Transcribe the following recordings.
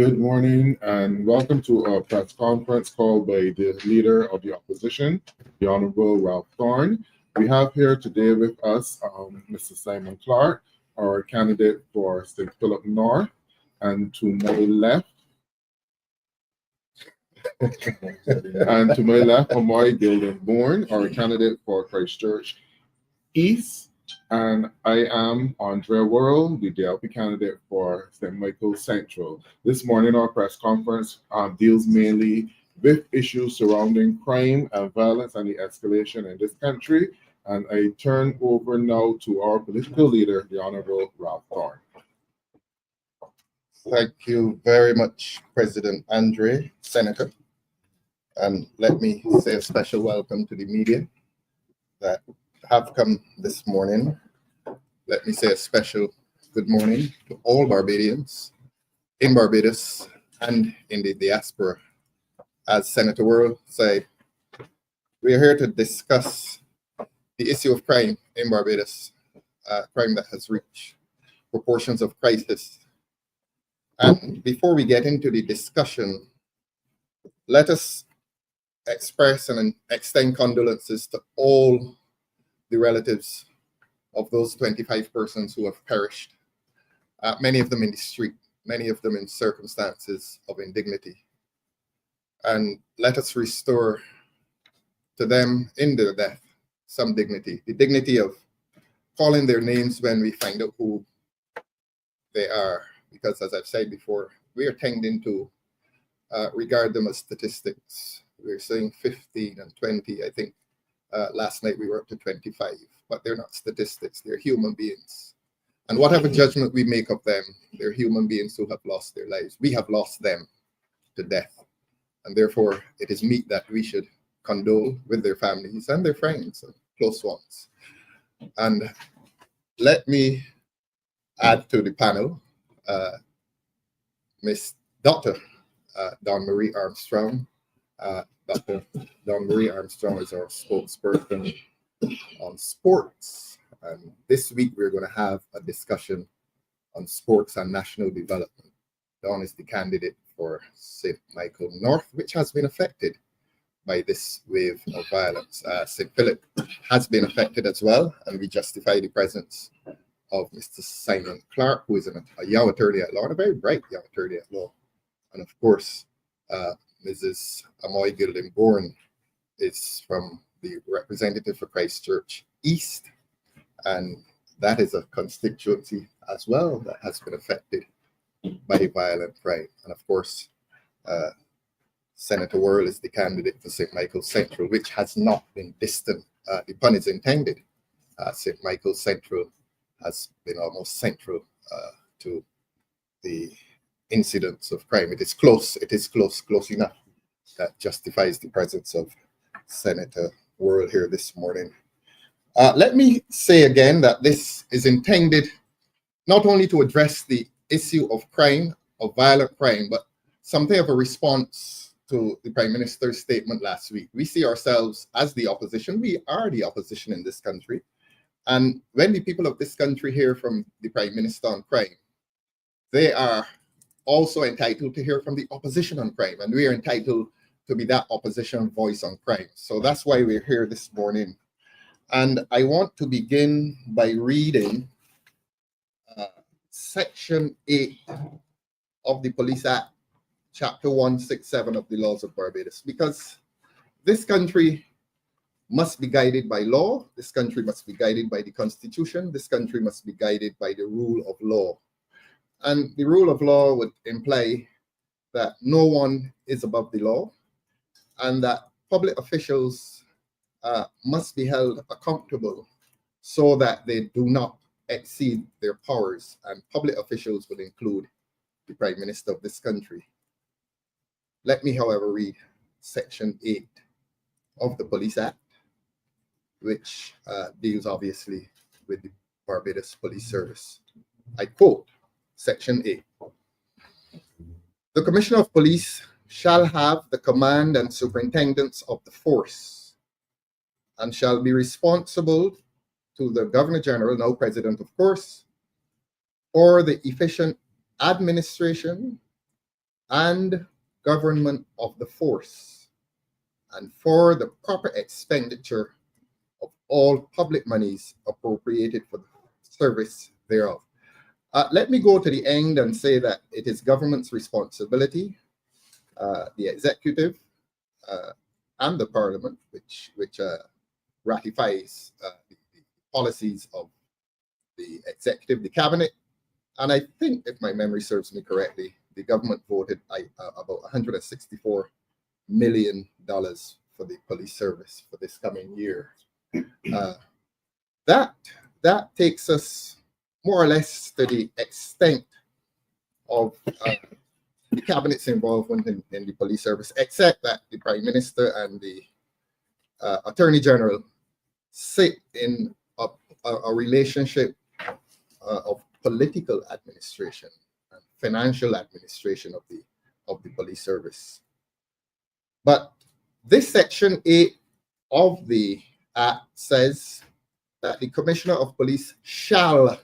Good morning and welcome to a press conference called by the Leader of the Opposition, the Honorable Ralph Thorne. We have here today with us Mr. Simon Clark, our candidate for St. Philip North, and to my left, Amoy Gilden-Bourne, our candidate for Christchurch East. And I am Andre Worrell, the DLP candidate for St. Michael Central. This morning, our press conference deals mainly with issues surrounding crime and violence and the escalation in this country. And I turn over now to our political leader, the Honorable Ralph Thorne. Thank you very much, President Andre, Senator. And let me say a special welcome to the media that have come this morning. Let me say a special good morning to all Barbadians in Barbados and in the diaspora. As Senator Worrell said, we are here to discuss the issue of crime in Barbados, crime that has reached proportions of crisis. And before we get into the discussion, let us express and extend condolences to all the relatives of those 25 persons who have perished, many of them in the street, many of them in circumstances of indignity. And let us restore to them in their death some dignity, the dignity of calling their names when we find out who they are. Because as I've said before, we are tending to regard them as statistics. We're saying 15 and 20, I think. Last night we were up to 25, but they're not statistics. They're human beings. And whatever judgment we make of them, they're human beings who have lost their lives. We have lost them to death. And therefore, it is meet that we should condole with their families and their friends and close ones. And let me add to the panel, Miss Dr. Dawn Marie Armstrong. Dr. Dawn Marie Armstrong is our spokesperson on sports. And this week, we're going to have a discussion on sports and national development. Dawn is the candidate for St. Michael North, which has been affected by this wave of violence. St. Philip has been affected as well, and we justify the presence of Mr. Simon Clark, who is a young attorney at law, and a very bright young attorney at law. And of course, Mrs. Amoy Gilden-Bourne is from the representative for Christchurch East, and that is a constituency as well that has been affected by violent crime. And of course, Senator Worrell is the candidate for St. Michael Central, which has not been distant. The pun is intended. St. Michael Central has been almost central to the incidents of crime. It is close enough that justifies the presence of Senator Worrell here this morning. Let me say again that this is intended not only to address the issue of crime, of violent crime, but something of a response to the Prime Minister's statement last week. We see ourselves as the opposition. We are the opposition in this country. And when the people of this country hear from the Prime Minister on crime, they are also entitled to hear from the opposition on crime, and we are entitled to be that opposition voice on crime. So that's why we're here this morning. And I want to begin by reading Section 8 of the Police Act, Chapter 167 of the Laws of Barbados, because this country must be guided by law, this country must be guided by the Constitution, this country must be guided by the rule of law. And the rule of law would imply that no one is above the law, and that public officials must be held accountable so that they do not exceed their powers. And public officials would include the Prime Minister of this country. Let me, however, read Section 8 of the Police Act, which deals obviously with the Barbados Police Service. I quote, Section 8. The Commissioner of Police shall have the command and superintendence of the force and shall be responsible to the Governor General, now President, of course, for the efficient administration and government of the force, and for the proper expenditure of all public monies appropriated for the service thereof. Let me go to the end and say that it is government's responsibility, the executive and the parliament, which ratifies the policies of the executive, the cabinet. And I think, if my memory serves me correctly, the government voted about $164 million for the police service for this coming year. That takes us more or less to the extent of the cabinet's involvement in the police service, except that the Prime Minister and the Attorney General sit in a relationship of political administration and financial administration of the police service. But this Section 8 of the Act says that the Commissioner of Police shall,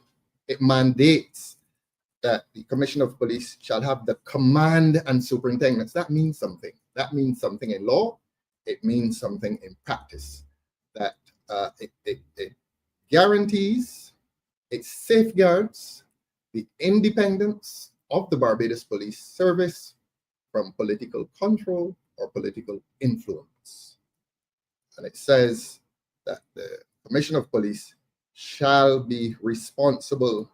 it mandates that the Commissioner of Police shall have the command and superintendence. That means something. That means something in law. It means something in practice. That it guarantees, it safeguards the independence of the Barbados Police Service from political control or political influence. And it says that the Commissioner of Police shall be responsible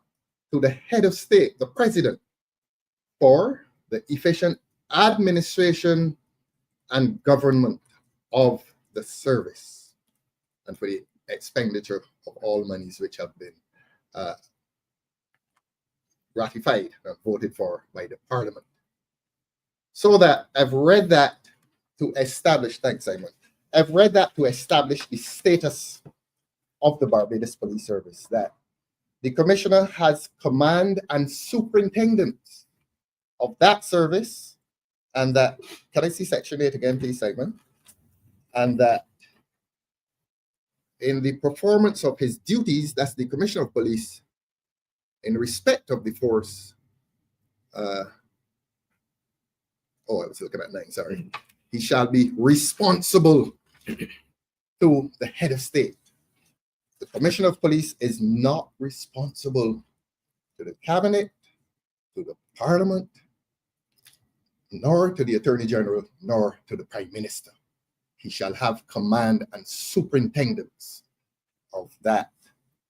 to the head of state, the president, for the efficient administration and government of the service and for the expenditure of all monies which have been ratified and voted for by the parliament. So that I've read that to establish, thanks Simon, I've read that to establish the status of the Barbados Police Service, that the Commissioner has command and superintendence of that service, and that, can I see Section 8 again, please, Simon? And that in the performance of his duties, that's the Commissioner of Police, in respect of the force, I was looking at 9, sorry. He shall be responsible to the head of state. The Commissioner of Police is not responsible to the cabinet, to the parliament, nor to the Attorney General, nor to the Prime Minister. He shall have command and superintendence of that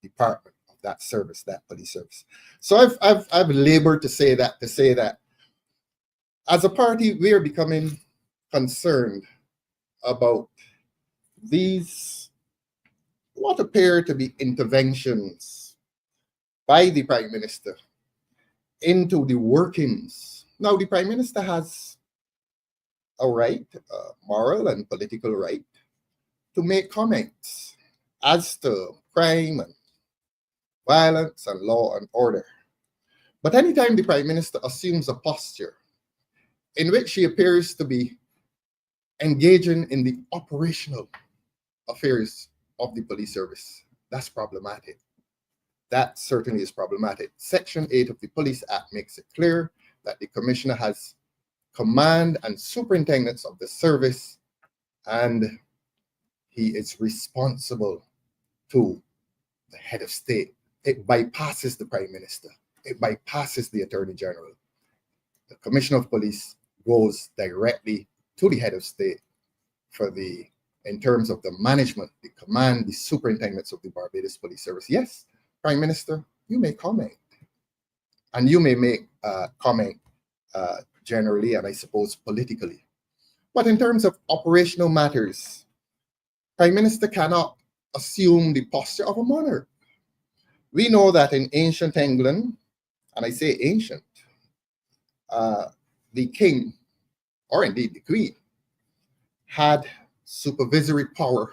department, of that service, that police service. So I've labored to say that as a party, we are becoming concerned about these what appear to be interventions by the Prime Minister into the workings. Now, the Prime Minister has a right, a moral and political right, to make comments as to crime and violence and law and order. But anytime the Prime Minister assumes a posture in which he appears to be engaging in the operational affairs of the police service, that's problematic. That certainly is problematic. Section 8 of the Police Act makes it clear that the Commissioner has command and superintendence of the service, and he is responsible to the head of state. It bypasses the Prime Minister. It bypasses the Attorney General. The Commissioner of Police goes directly to the head of state in terms of the management, the command, the superintendence of the Barbados Police Service. Yes, Prime Minister, you may comment. And you may make comment generally, and I suppose politically. But in terms of operational matters, Prime Minister cannot assume the posture of a monarch. We know that in ancient England, and I say ancient, the king, or indeed the queen, had supervisory power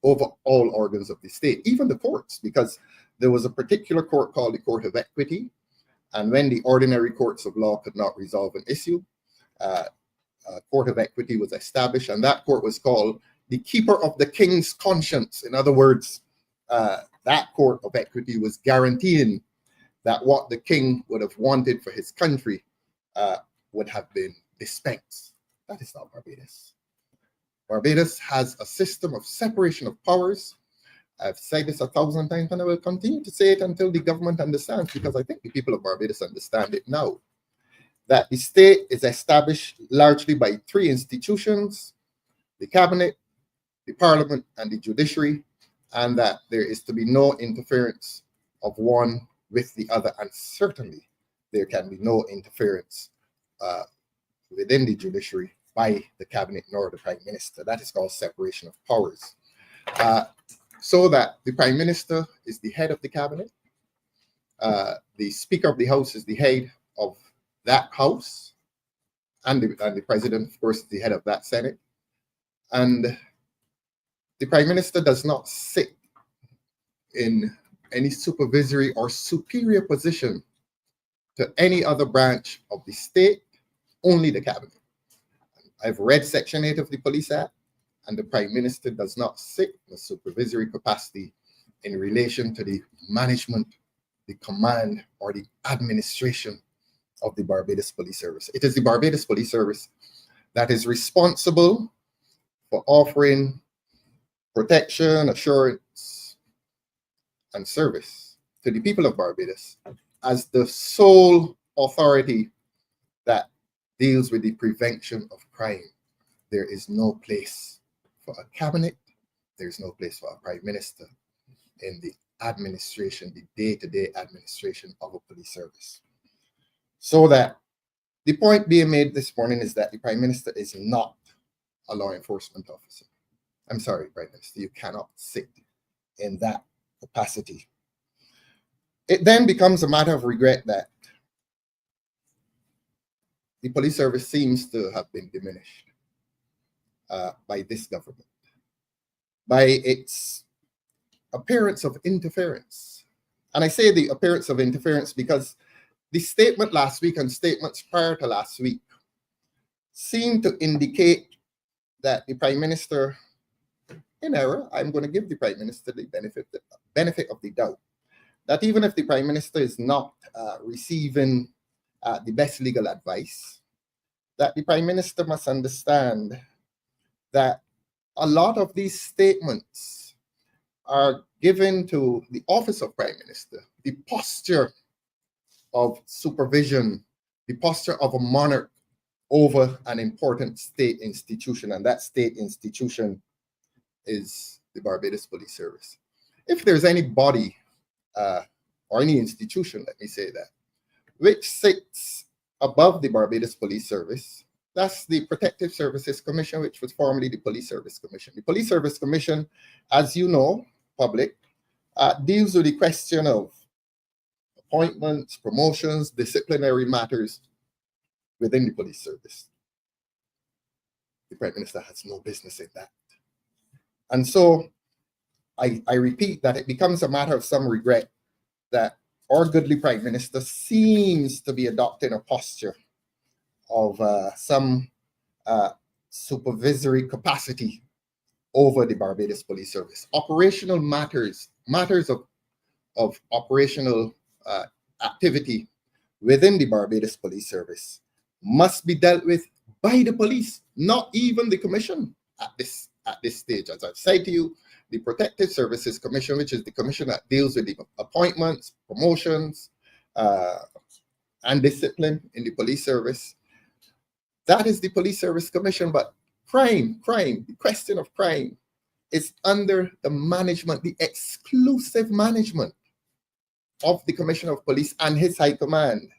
over all organs of the state, even the courts, because there was a particular court called the Court of Equity, and when the ordinary courts of law could not resolve an issue, a Court of Equity was established, and that court was called the Keeper of the King's Conscience. In other words, that Court of Equity was guaranteeing that what the king would have wanted for his country would have been dispensed. That is not Barbados. Barbados has a system of separation of powers. I've said this 1,000 times and I will continue to say it until the government understands, because I think the people of Barbados understand it now, that the state is established largely by three institutions: the cabinet, the parliament, and the judiciary, and that there is to be no interference of one with the other. And certainly there can be no interference within the judiciary by the cabinet nor the prime minister. That is called separation of powers. So that the prime minister is the head of the cabinet, the speaker of the house is the head of that house, and the president, of course, is the head of that senate. And the prime minister does not sit in any supervisory or superior position to any other branch of the state, only the cabinet. I've read Section 8 of the Police Act, and the prime minister does not sit in a supervisory capacity in relation to the management, the command, or the administration of the Barbados Police Service. It is the Barbados Police Service that is responsible for offering protection, assurance, and service to the people of Barbados as the sole authority that deals with the prevention of crime. There is no place for a cabinet, there's no place for a prime minister in the administration, the day-to-day administration of a police service. So that the point being made this morning is that the prime minister is not a law enforcement officer. I'm sorry, prime minister, you cannot sit in that capacity. It then becomes a matter of regret that the police service seems to have been diminished by this government, by its appearance of interference. And I say the appearance of interference because the statement last week and statements prior to last week seem to indicate that the prime minister, in error, I'm going to give the prime minister the benefit of the doubt, that even if the prime minister is not receiving the best legal advice, that the prime minister must understand that a lot of these statements are given to the office of prime minister, the posture of supervision, the posture of a monarch over an important state institution, and that state institution is the Barbados Police Service. If there's any body or any institution, let me say that, which sits above the Barbados Police Service, that's the Protective Services Commission, which was formerly the Police Service Commission. The Police Service Commission, as you know, public, deals with the question of appointments, promotions, disciplinary matters within the police service. The prime minister has no business in that. And so I repeat that it becomes a matter of some regret that our goodly prime minister seems to be adopting a posture of some supervisory capacity over the Barbados Police Service. Operational matters of operational activity within the Barbados Police Service must be dealt with by the police, not even the commission at this stage. As I've said to you, the Protective Services Commission, which is the commission that deals with the appointments, promotions, and discipline in the police service, that is the Police Service Commission. But crime, the question of crime is under the management, the exclusive management of the Commissioner of Police and his high command.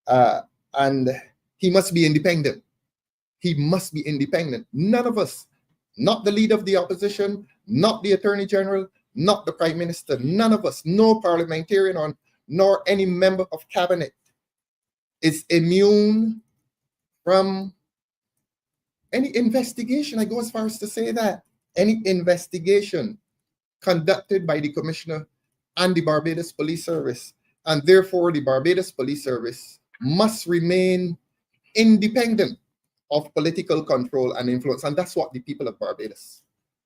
And he must be independent. He must be independent. None of us, not the leader of the opposition, not the Attorney General, not the Prime Minister, none of us, no parliamentarian nor any member of cabinet is immune from any investigation. I go as far as to say that any investigation conducted by the Commissioner and the Barbados Police Service, and therefore the Barbados Police Service must remain independent of political control and influence. And that's what the people of Barbados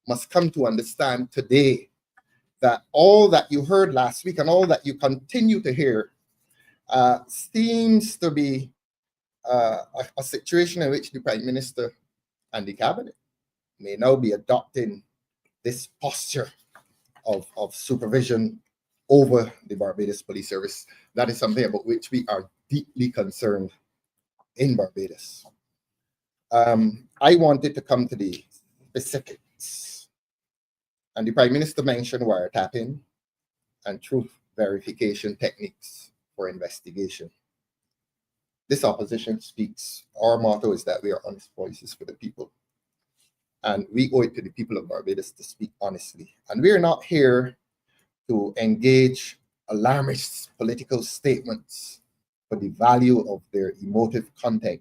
must come to understand today, that all that you heard last week and all that you continue to hear seems to be a situation in which the Prime Minister and the Cabinet may now be adopting this posture of supervision over the Barbados Police Service. That is something about which we are deeply concerned in Barbados. I wanted to come to the specifics. And the Prime Minister mentioned wiretapping and truth verification techniques for investigation. This opposition speaks. Our motto is that we are honest voices for the people. And we owe it to the people of Barbados to speak honestly. And we are not here to engage alarmist political statements for the value of their emotive content.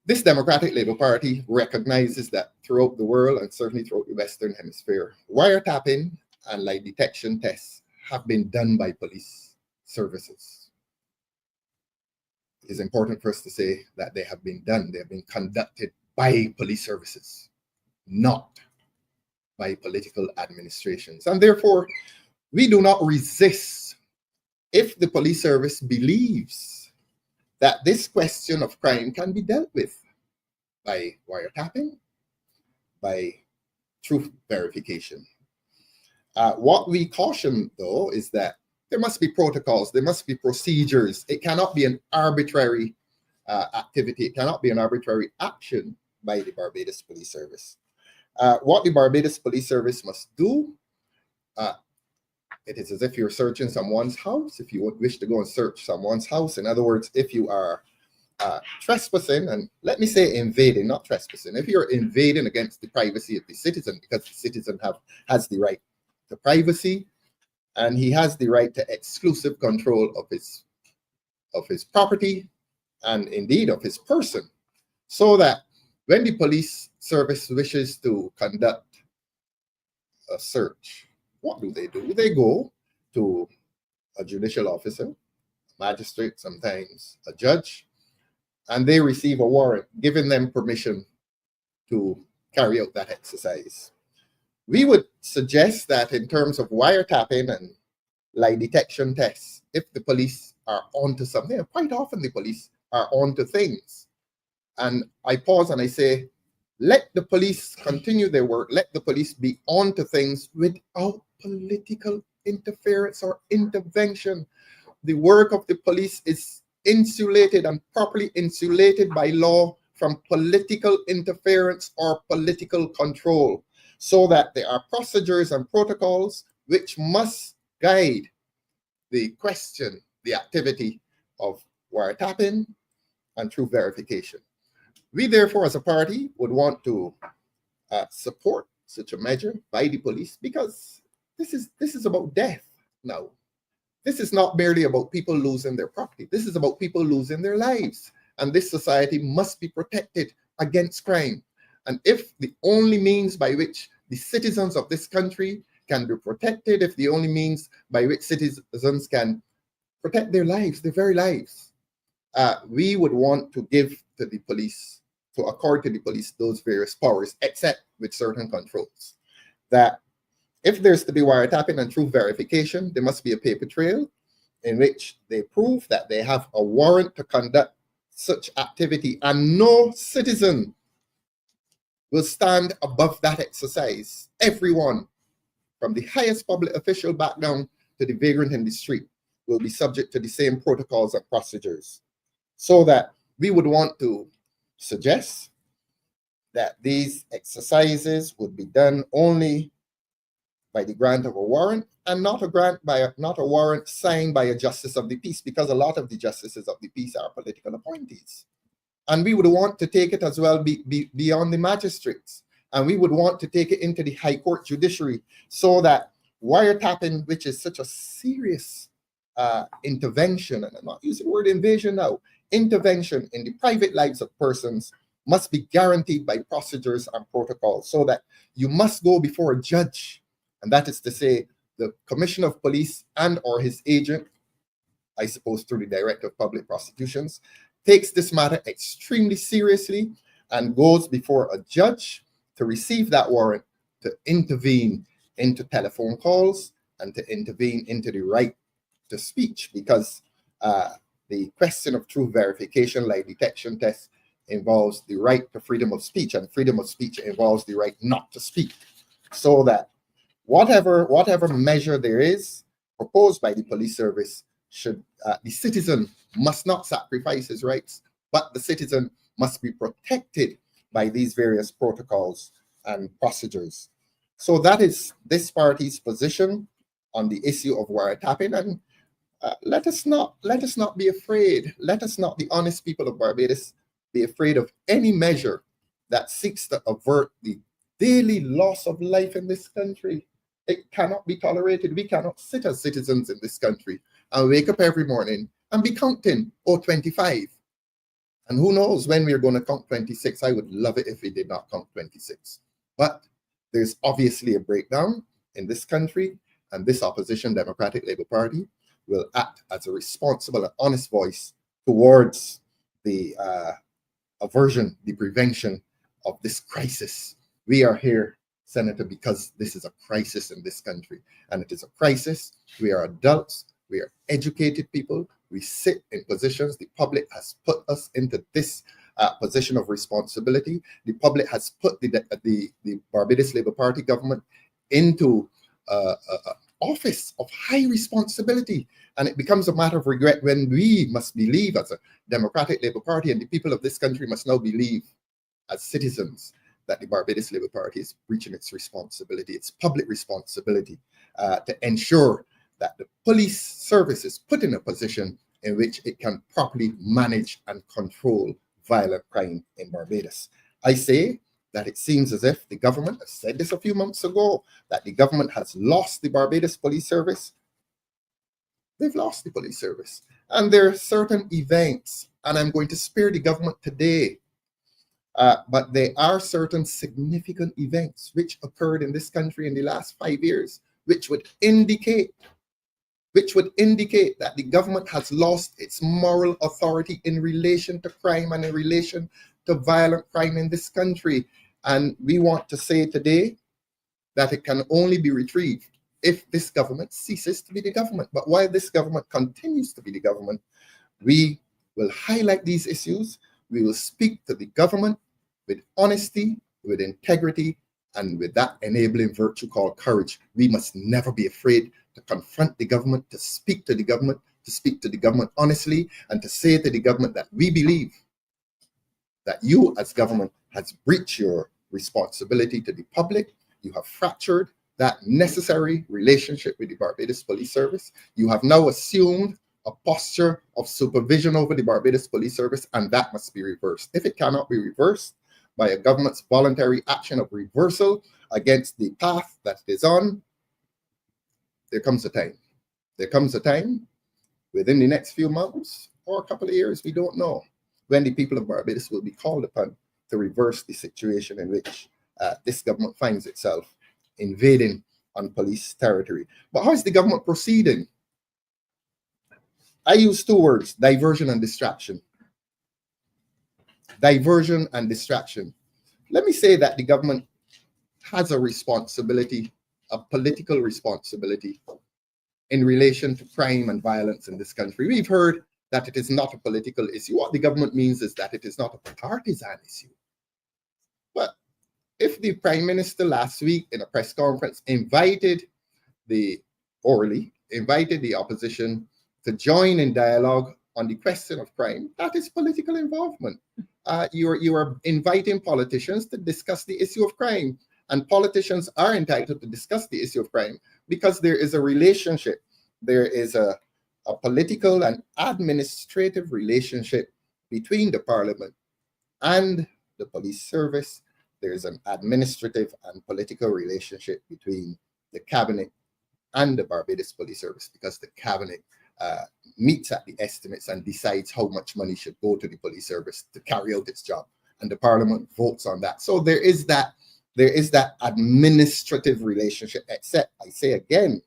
This Democratic Labour Party recognizes that throughout the world, and certainly throughout the Western Hemisphere, wiretapping and lie detection tests have been done by police services. It is important for us to say that they have been done. They have been conducted by police services, not by political administrations. And therefore, we do not resist if the police service believes that this question of crime can be dealt with by wiretapping, by truth verification. What we caution, though, is that there must be protocols, there must be procedures. It cannot be an arbitrary activity. It cannot be an arbitrary action by the Barbados Police Service. What the Barbados Police Service must do, it is as if you're searching someone's house. If you wish to go and search someone's house, in other words, if you are trespassing, and let me say invading, not trespassing. If you're invading against the privacy of the citizen, because the citizen has the right to privacy, and he has the right to exclusive control of his property, and indeed of his person, so that when the police service wishes to conduct a search, what do? They go to a judicial officer, a magistrate, sometimes a judge, and they receive a warrant giving them permission to carry out that exercise. We would suggest that in terms of wiretapping and lie detection tests, if the police are onto something, and quite often the police are onto things, and I pause and I say, let the police continue their work, let the police be onto things without political interference or intervention. The work of the police is insulated and properly insulated by law from political interference or political control, so that there are procedures and protocols which must guide the question, the activity of wiretapping and truth verification. We therefore, as a party, would want to support such a measure by the police, because this is about death now. This is not merely about people losing their property. This is about people losing their lives. And this society must be protected against crime. And if the only means by which the citizens of this country can be protected, if the only means by which citizens can protect their lives, their very lives, we would want to give to the police, to accord to the police those various powers, except with certain controls. That if there's to be wiretapping and truth verification, there must be a paper trail in which they prove that they have a warrant to conduct such activity, and no citizen will stand above that exercise. Everyone, from the highest public official back down to the vagrant in the street, will be subject to the same protocols and procedures. So that we would want to suggest that these exercises would be done only by the grant of a warrant, and not a warrant signed by a justice of the peace, because a lot of the justices of the peace are political appointees. And we would want to take it as well beyond the magistrates, and we would want to take it into the High Court judiciary, so that wiretapping, which is such a serious intervention, and I'm not using the word invasion now, intervention in the private lives of persons, must be guaranteed by procedures and protocols, so that you must go before a judge, and that is to say, the Commissioner of Police and or his agent, I suppose through the Director of Public Prosecutions, takes this matter extremely seriously and goes before a judge to receive that warrant to intervene into telephone calls and to intervene into the right to speech, because the question of true verification, like detection tests, involves the right to freedom of speech, and freedom of speech involves the right not to speak. So that whatever measure there is proposed by the police service, should the citizen must not sacrifice his rights, but the citizen must be protected by these various protocols and procedures. So that is this party's position on the issue of wiretapping, and let us not be afraid. Let us not, the honest people of Barbados, be afraid of any measure that seeks to avert the daily loss of life in this country. It cannot be tolerated. We cannot sit as citizens in this country and wake up every morning and be counting 25. And who knows when we're going to count 26. I would love it if we did not count 26. But there's obviously a breakdown in this country, and this opposition Democratic Labour Party will act as a responsible and honest voice towards the aversion, the prevention of this crisis. We are here, Senator, because this is a crisis in this country, and it is a crisis. We are adults, we are educated people, we sit in positions. The public has put us into this position of responsibility. The public has put the Barbados Labour Party government into office of high responsibility, and it becomes a matter of regret when we must believe as a Democratic Labour Party, and the people of this country must now believe as citizens, that the Barbados Labour Party is breaching its responsibility, its public responsibility, to ensure that the police service is put in a position in which it can properly manage and control violent crime in Barbados. I say that it seems as if the government, I said this a few months ago, that the government has lost the Barbados Police Service. They've lost the police service. And there are certain events, and I'm going to spare the government today, but there are certain significant events which occurred in this country in the last 5 years, which would indicate that the government has lost its moral authority in relation to crime and in relation to violent crime in this country. And we want to say today that it can only be retrieved if this government ceases to be the government. But while this government continues to be the government, we will highlight these issues. We will speak to the government with honesty, with integrity, and with that enabling virtue called courage. We must never be afraid to confront the government, to speak to the government honestly, and to say to the government that we believe that you as government has breached your responsibility to the public. You have fractured that necessary relationship with the Barbados Police Service. You have now assumed a posture of supervision over the Barbados Police Service, and that must be reversed. If it cannot be reversed by a government's voluntary action of reversal against the path that it is on, there comes a time. There comes a time within the next few months or a couple of years, we don't know, when the people of Barbados will be called upon to reverse the situation in which this government finds itself invading on police territory. But how is the government proceeding? I use two words: diversion and distraction. Diversion and distraction. Let me say that the government has a responsibility, a political responsibility, in relation to crime and violence in this country. We've heard that it is not a political issue. What the government means is that it is not a partisan issue. But if the Prime Minister last week in a press conference invited the opposition to join in dialogue on the question of crime, that is political involvement. You are inviting politicians to discuss the issue of crime, and politicians are entitled to discuss the issue of crime because there is a relationship. There is a political and administrative relationship between the Parliament and the police service. There is an administrative and political relationship between the Cabinet and the Barbados Police Service, because the Cabinet meets at the estimates and decides how much money should go to the police service to carry out its job, and the Parliament votes on that. So there is that administrative relationship, except I say again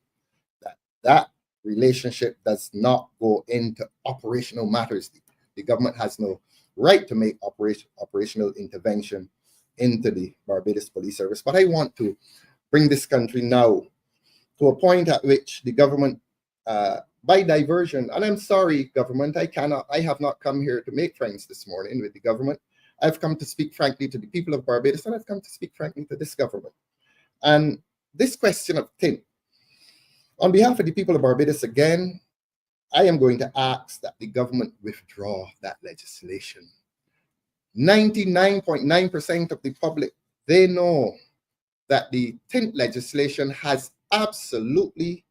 that relationship does not go into operational matters. The government has no right to make operational intervention into the Barbados Police Service. But I want to bring this country now to a point at which the government by diversion, and I'm sorry, government, I have not come here to make friends this morning with the government. I've come to speak frankly to the people of Barbados, and I've come to speak frankly to this government. And this question of tint, on behalf of the people of Barbados, again, I am going to ask that the government withdraw that legislation. 99.9% of the public, they know that the tint legislation has absolutely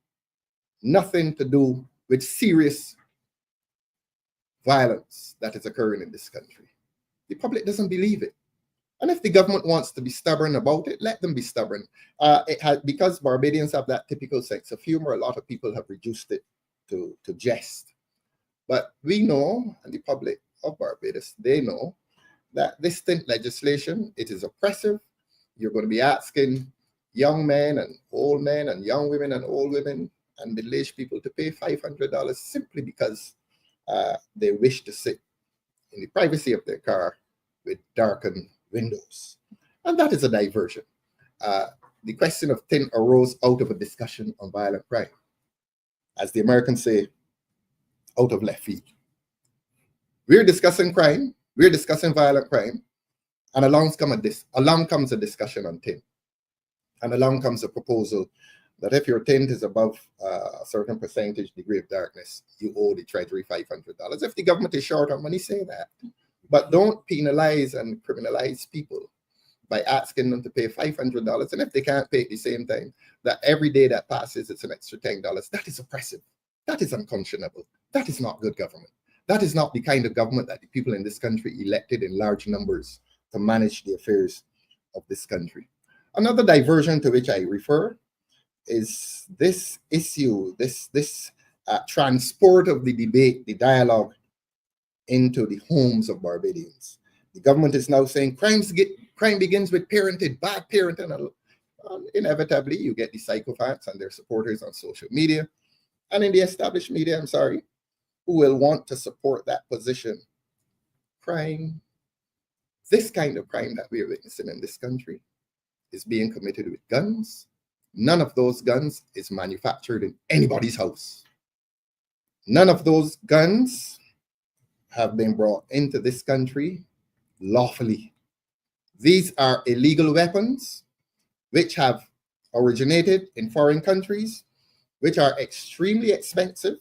nothing to do with serious violence that is occurring in this country. The public doesn't believe it. And if the government wants to be stubborn about it, let them be stubborn. Because Barbadians have that typical sense of humor, a lot of people have reduced it to jest. But we know, and the public of Barbados, they know that this tint legislation, it is oppressive. You're going to be asking young men and young women and old women and middle-aged people to pay $500 simply because they wish to sit in the privacy of their car with darkened windows. And that is a diversion. The question of tint arose out of a discussion on violent crime. As the Americans say, out of left field. We're discussing crime, we're discussing violent crime, and along comes a discussion on tint. And along comes a proposal that if your tint is above a certain percentage degree of darkness, you owe the Treasury $500. If the government is short on money, say that. But don't penalize and criminalize people by asking them to pay $500. And if they can't pay at the same time, that every day that passes, it's an extra $10. That is oppressive. That is unconscionable. That is not good government. That is not the kind of government that the people in this country elected in large numbers to manage the affairs of this country. Another diversion to which I refer is this issue, this transport of the debate, the dialogue into the homes of Barbadians. The government is now saying crime begins with parenting, bad parenting. Inevitably, you get the psychopaths and their supporters on social media and in the established media, I'm sorry, who will want to support that position. Crime, this kind of crime that we are witnessing in this country is being committed with guns. None of those guns is manufactured in anybody's house. None of those guns have been brought into this country lawfully. These are illegal weapons which have originated in foreign countries, which are extremely expensive,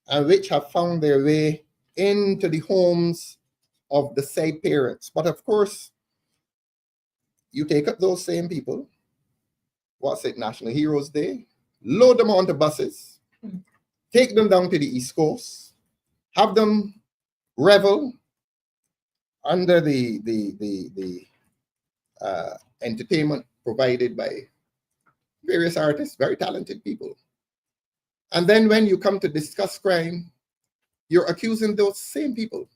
and which have found their way into the homes of the said parents. But of course, you take up those same people, what's it, National Heroes Day, load them onto buses, take them down to the East Coast, have them revel under the entertainment provided by various artists, very talented people. And then when you come to discuss crime, you're accusing those same people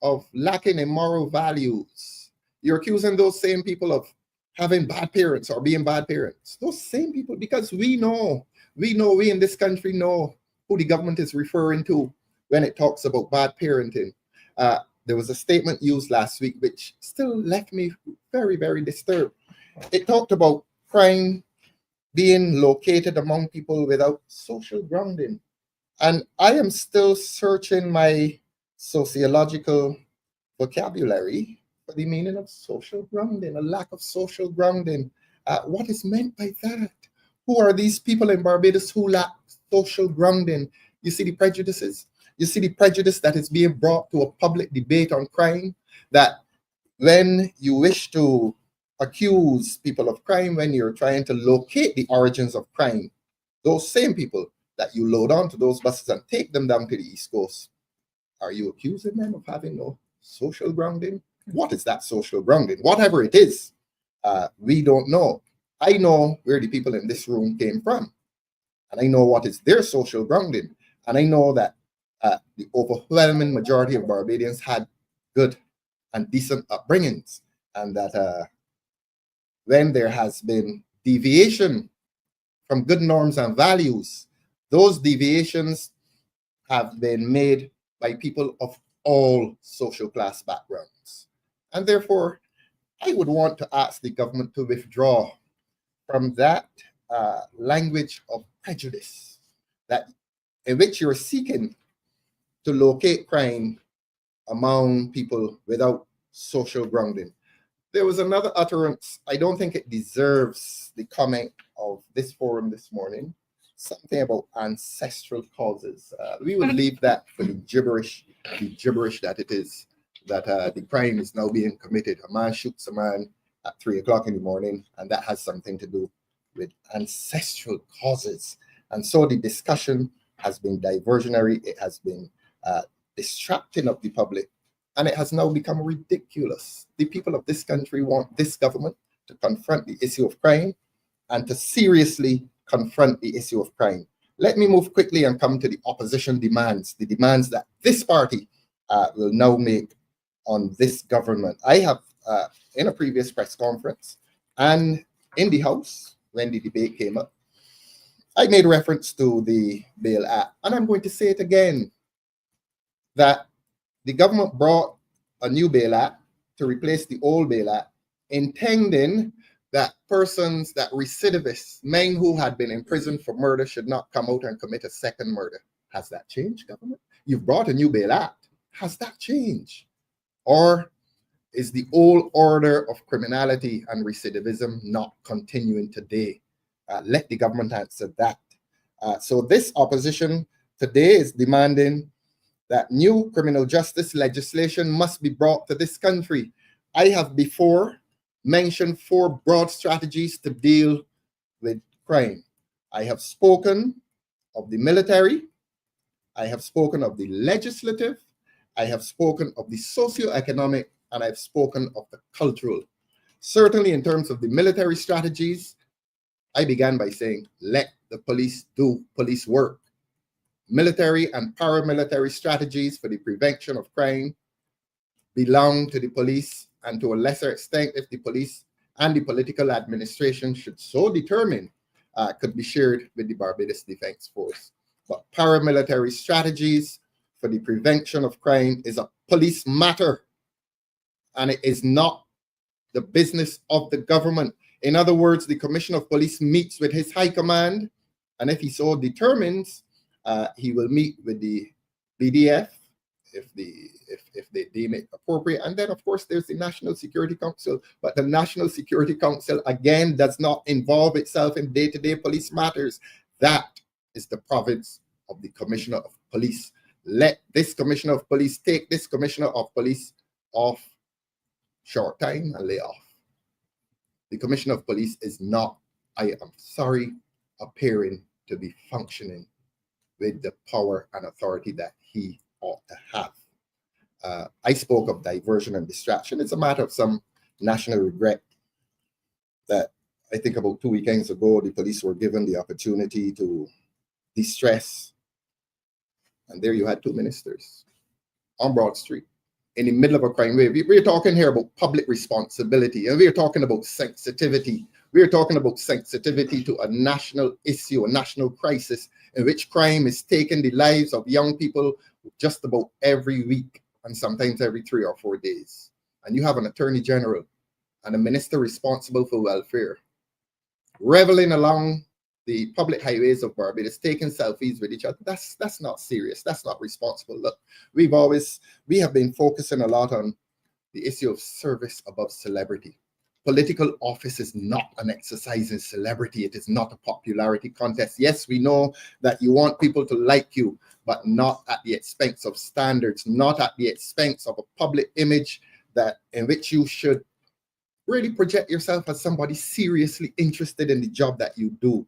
of lacking in moral values. You're accusing those same people of having bad parents or being bad parents. Those same people, because we in this country know who the government is referring to when it talks about bad parenting. There was a statement used last week which still left me very, very disturbed. It talked about crime being located among people without social grounding. And I am still searching my sociological vocabulary for the meaning of social grounding, a lack of social grounding. What is meant by that? Who are these people in Barbados who lack social grounding? You see the prejudices. You see the prejudice that is being brought to a public debate on crime, that when you wish to accuse people of crime, when you're trying to locate the origins of crime, those same people that you load onto those buses and take them down to the East Coast, are you accusing them of having no social grounding? What is that social grounding? Whatever it is, we don't know. I know where the people in this room came from, and I know what is their social grounding, and I know that the overwhelming majority of Barbadians had good and decent upbringings, and that when there has been deviation from good norms and values, those deviations have been made by people of all social class backgrounds. And therefore, I would want to ask the government to withdraw from that language of prejudice, that in which you're seeking to locate crime among people without social grounding. There was another utterance, I don't think it deserves the comment of this forum this morning, something about ancestral causes. We would leave that for the gibberish that it is, that the crime is now being committed. A man shoots a man at 3 o'clock in the morning, and that has something to do with ancestral causes. And so the discussion has been diversionary, it has been distracting of the public, and it has now become ridiculous. The people of this country want this government to confront the issue of crime and to seriously confront the issue of crime. Let me move quickly and come to the opposition demands, the demands that this party will now make on this government. I have, in a previous press conference and in the House, when the debate came up, I made reference to the Bail Act, and I'm going to say it again, that the government brought a new Bail Act to replace the old Bail Act, intending that persons, that recidivists, men who had been in prison for murder should not come out and commit a second murder. Has that changed, government? You've brought a new Bail Act. Has that changed? Or is the old order of criminality and recidivism not continuing today? Let the government answer that. So this opposition today is demanding that new criminal justice legislation must be brought to this country. I have before mentioned 4 broad strategies to deal with crime. I have spoken of the military, I have spoken of the legislative, I have spoken of the socio-economic, and I've spoken of the cultural. Certainly in terms of the military strategies, I began by saying, let the police do police work. Military and paramilitary strategies for the prevention of crime belong to the police, and to a lesser extent, if the police and the political administration should so determine, could be shared with the Barbados Defense Force. But paramilitary strategies for the prevention of crime is a police matter, and it is not the business of the government. In other words, the Commissioner of Police meets with his high command, and if he so determines, he will meet with the BDF if they deem it appropriate. And then, of course, there's the National Security Council. But the National Security Council, again, does not involve itself in day-to-day police matters. That is the province of the Commissioner of Police. Let this Commissioner of Police take this Commissioner of Police off short time and lay off. The Commissioner of Police is not, I am sorry, appearing to be functioning with the power and authority that he ought to have. I spoke of diversion and distraction. It's a matter of some national regret that I think about 2 weekends ago, the police were given the opportunity to de-stress. And there you had 2 ministers on Broad Street in the middle of a crime wave. We're talking here about public responsibility, and we're talking about sensitivity. We're talking about sensitivity to a national issue, a national crisis in which crime is taking the lives of young people just about every week, and sometimes every 3 or 4 days. And you have an attorney general and a minister responsible for welfare reveling along the public highways of Barbados, taking selfies with each other. That's not serious. That's not responsible. Look, we have been focusing a lot on the issue of service above celebrity. Political office is not an exercise in celebrity. It is not a popularity contest. Yes, we know that you want people to like you, but not at the expense of standards, not at the expense of a public image that in which you should really project yourself as somebody seriously interested in the job that you do.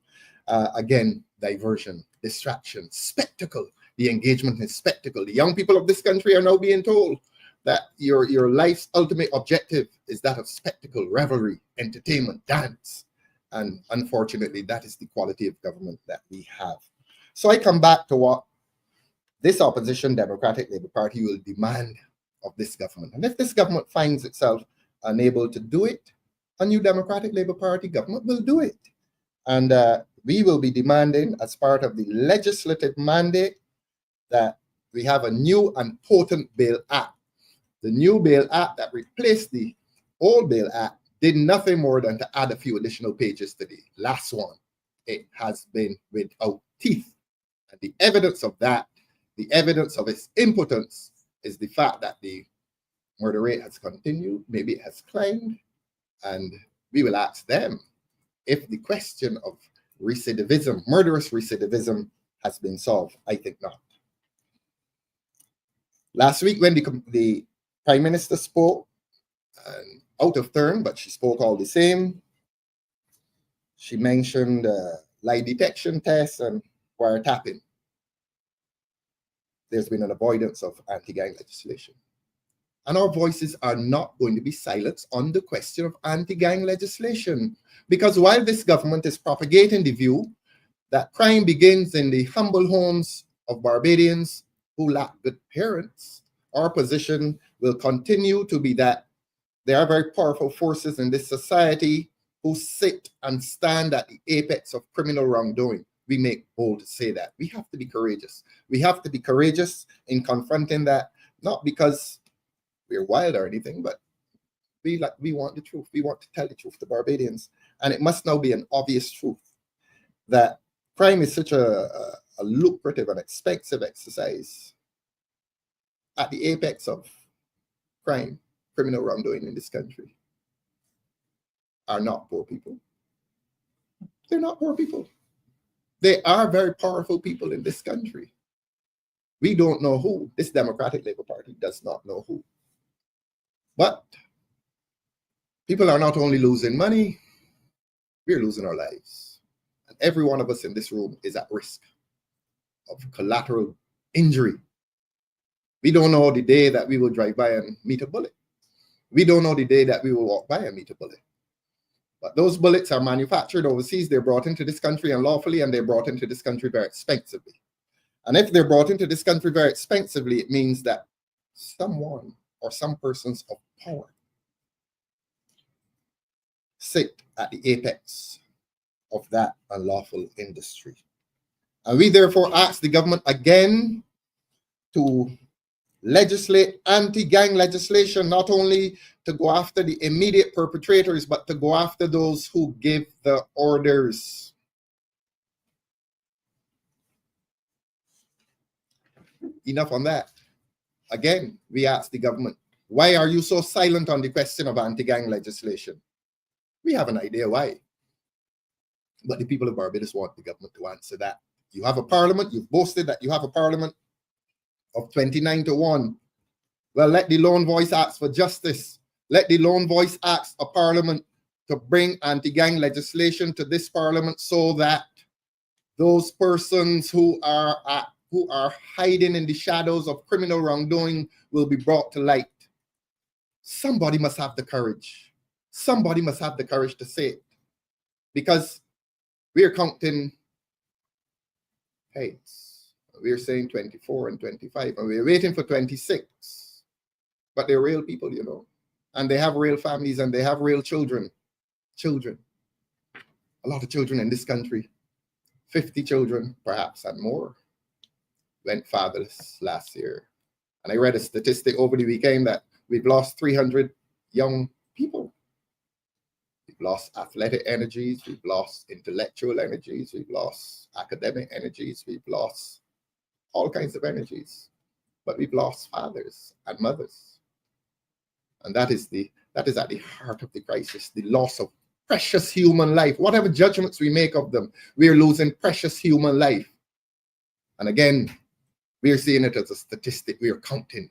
Again, diversion, distraction, spectacle. The engagement in spectacle. The young people of this country are now being told that your life's ultimate objective is that of spectacle, revelry, entertainment, dance. And unfortunately, that is the quality of government that we have. So I come back to what this opposition Democratic Labour Party will demand of this government. And if this government finds itself unable to do it, a new Democratic Labour Party government will do it. And we will be demanding, as part of the legislative mandate, that we have a new and potent Bail Act. The new Bail Act that replaced the old Bail Act did nothing more than to add a few additional pages to the last one. It has been without teeth. And the evidence of that, the evidence of its impotence, is the fact that the murder rate has continued, maybe it has climbed, and we will ask them if the question of recidivism, murderous recidivism, has been solved. I think not. Last week, when the Prime Minister spoke, out of turn, but she spoke all the same, she mentioned lie detection tests and wiretapping. There's been an avoidance of anti-gang legislation. And our voices are not going to be silenced on the question of anti-gang legislation. Because while this government is propagating the view that crime begins in the humble homes of Barbadians who lack good parents, our position will continue to be that there are very powerful forces in this society who sit and stand at the apex of criminal wrongdoing. We make bold to say that. We have to be courageous. We have to be courageous in confronting that, not because we're wild or anything, but we want the truth. We want to tell the truth to Barbadians. And it must now be an obvious truth that crime is such a lucrative and expensive exercise. At the apex of crime, criminal wrongdoing in this country are not poor people. They're not poor people. They are very powerful people in this country. We don't know who. This Democratic Labour Party does not know who. But people are not only losing money, we're losing our lives. And every one of us in this room is at risk of collateral injury. We don't know the day that we will drive by and meet a bullet. We don't know the day that we will walk by and meet a bullet. But those bullets are manufactured overseas. They're brought into this country unlawfully, and they're brought into this country very expensively. And if they're brought into this country very expensively, it means that someone or some persons of power sit at the apex of that unlawful industry. And we therefore ask the government again to legislate anti-gang legislation, not only to go after the immediate perpetrators, but to go after those who give the orders. Enough on that. Again, we ask the government, why are you so silent on the question of anti-gang legislation? We have an idea why. But the people of Barbados want the government to answer that. You have a parliament, you've boasted that you have a parliament of 29-1. Well, let the lone voice ask for justice. Let the lone voice ask a parliament to bring anti-gang legislation to this parliament so that those persons who are hiding in the shadows of criminal wrongdoing will be brought to light. Somebody must have the courage. Somebody must have the courage to say it. Because we're counting heads. We're saying 24 and 25, and we're waiting for 26. But they're real people, you know. And they have real families, and they have real children. Children. A lot of children in this country. 50 children, perhaps, and more, went fatherless last year. And I read a statistic over the weekend that we've lost 300 young people. We've lost athletic energies, we've lost intellectual energies, we've lost academic energies, we've lost all kinds of energies, but we've lost fathers and mothers. And that is at the heart of the crisis, the loss of precious human life. Whatever judgments we make of them, we're losing precious human life. And again, we're seeing it as a statistic, we're counting.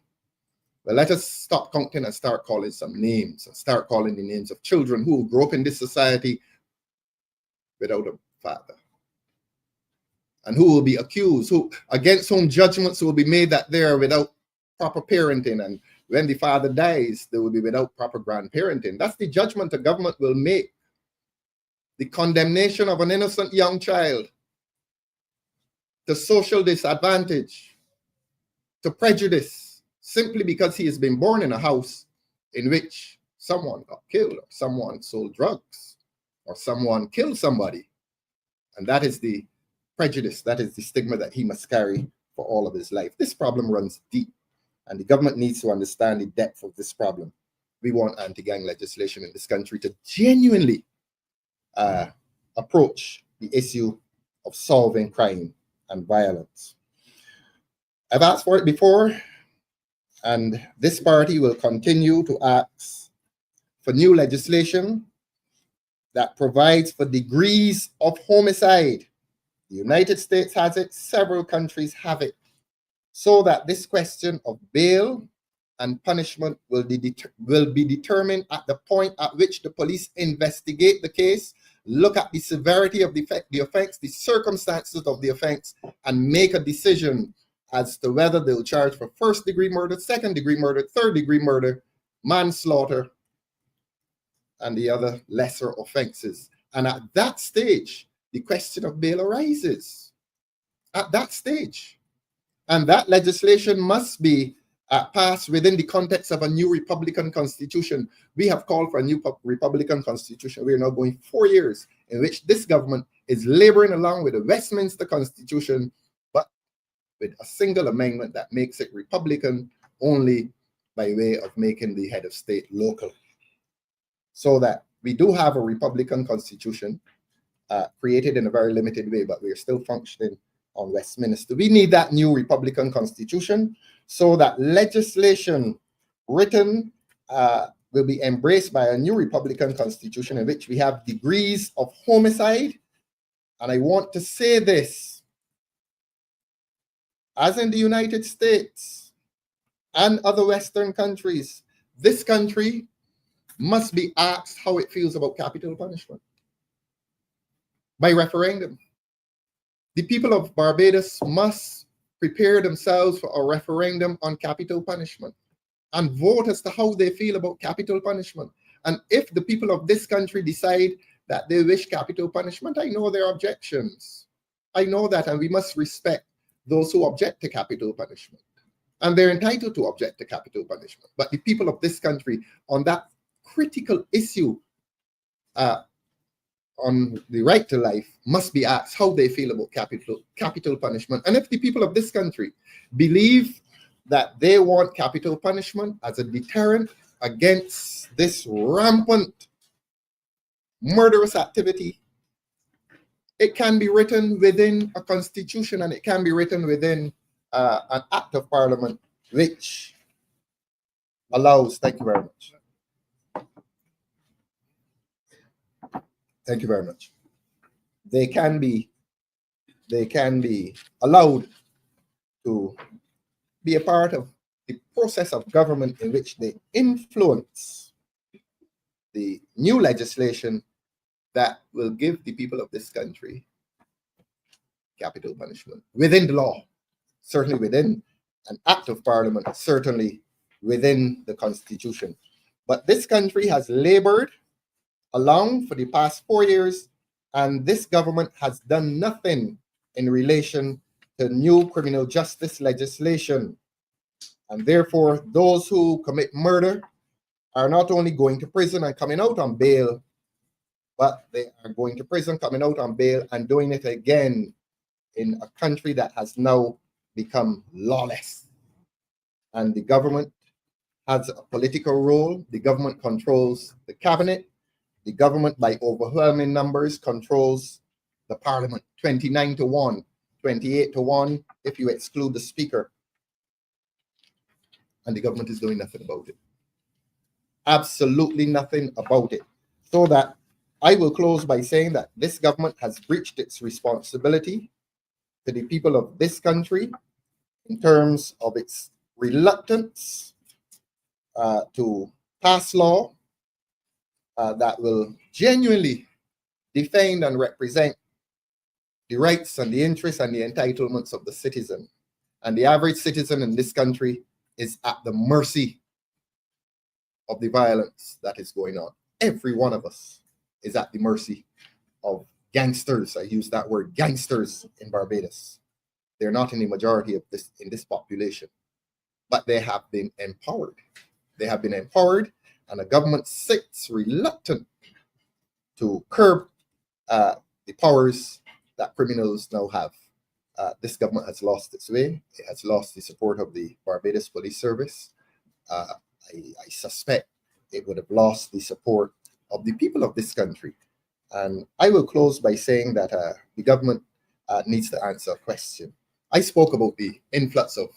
Well, let us stop counting and start calling some names, and start calling the names of children who grew up in this society without a father. And who will be accused, against whom judgments will be made that they are without proper parenting. And when the father dies, they will be without proper grandparenting. That's the judgment the government will make. The condemnation of an innocent young child to social disadvantage, to prejudice, simply because he has been born in a house in which someone got killed, or someone sold drugs, or someone killed somebody. And that is the prejudice, that is the stigma that he must carry for all of his life. This problem runs deep, and the government needs to understand the depth of this problem. We want anti-gang legislation in this country to genuinely approach the issue of solving crime and violence. I've asked for it before, and this party will continue to ask for new legislation that provides for degrees of homicide. The United States has it, several countries have it, so that this question of bail and punishment will be determined at the point at which the police investigate the case, look at the severity of the offense, the circumstances of the offense, and make a decision as to whether they'll charge for first-degree murder, second-degree murder, third-degree murder, manslaughter, and the other lesser offenses. And at that stage, the question of bail arises. At that stage. And that legislation must be passed within the context of a new Republican Constitution. We have called for a new Republican Constitution. We are now going 4 years in which this government is laboring along with the Westminster Constitution, but with a single amendment that makes it Republican only by way of making the head of state local. So that we do have a Republican Constitution created in a very limited way, but we are still functioning on Westminster. We need that new Republican Constitution so that legislation written will be embraced by a new Republican Constitution in which we have degrees of homicide. And I want to say this, as in the United States and other Western countries, this country must be asked how it feels about capital punishment by referendum. The people of Barbados must prepare themselves for a referendum on capital punishment and vote as to how they feel about capital punishment. And if the people of this country decide that they wish capital punishment, I know their objections. I know that, and we must respect those who object to capital punishment. And they're entitled to object to capital punishment. But the people of this country, on that critical issue on the right to life, must be asked how they feel about capital punishment. And if the people of this country believe that they want capital punishment as a deterrent against this rampant murderous activity, it can be written within a constitution, and it can be written within an act of parliament which allows, thank you very much. Thank you very much. They can be allowed to be a part of the process of government in which they influence the new legislation that will give the people of this country capital punishment within the law, certainly within an act of parliament, certainly within the constitution. But this country has labored along for the past 4 years, and this government has done nothing in relation to new criminal justice legislation. And therefore, those who commit murder are not only going to prison and coming out on bail, but they are going to prison, coming out on bail, and doing it again in a country that has now become lawless. And the government has a political role. The government controls the cabinet. The government, by overwhelming numbers, controls the parliament, 29-1, 28-1, if you exclude the speaker. And the government is doing nothing about it. Absolutely nothing about it. So that I will close by saying that this government has breached its responsibility to the people of this country in terms of its reluctance to pass law that will genuinely defend and represent the rights and the interests and the entitlements of the citizen. And the average citizen in this country is at the mercy of the violence that is going on. Every one of us is at the mercy of gangsters. I use that word, gangsters, in Barbados. They're not in the majority of this in this population, but they have been empowered. They have been empowered, and the government sits reluctant to curb the powers that criminals now have. This government has lost its way. It has lost the support of the Barbados Police Service. I suspect it would have lost the support of the people of this country. And I will close by saying that the government needs to answer a question. I spoke about the influx of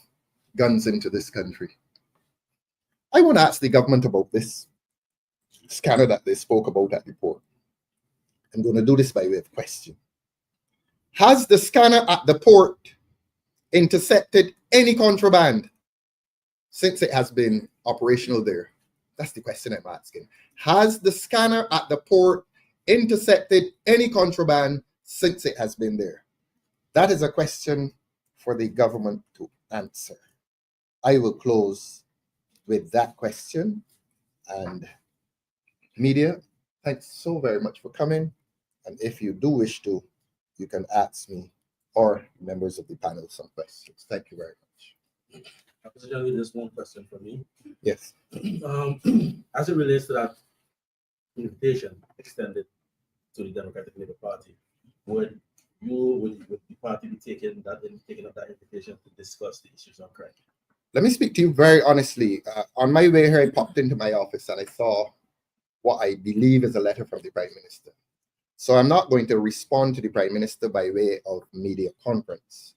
guns into this country. I want to ask the government about this scanner that they spoke about at the port. I'm going to do this by way of question. Has the scanner at the port intercepted any contraband since it has been operational there? That's the question I'm asking. Has the scanner at the port intercepted any contraband since it has been there? That is a question for the government to answer. I will close with that question. And media, thanks so very much for coming. And if you do wish to, you can ask me or members of the panel some questions. Thank you very much. President, just one question for me. Yes. As it relates to that invitation extended to the Democratic Labour Party, would the party be taking up that invitation to discuss the issues on crime? Let me speak to you very honestly. On my way here, I popped into my office and I saw what I believe is a letter from the Prime Minister. So I'm not going to respond to the Prime Minister by way of media conference.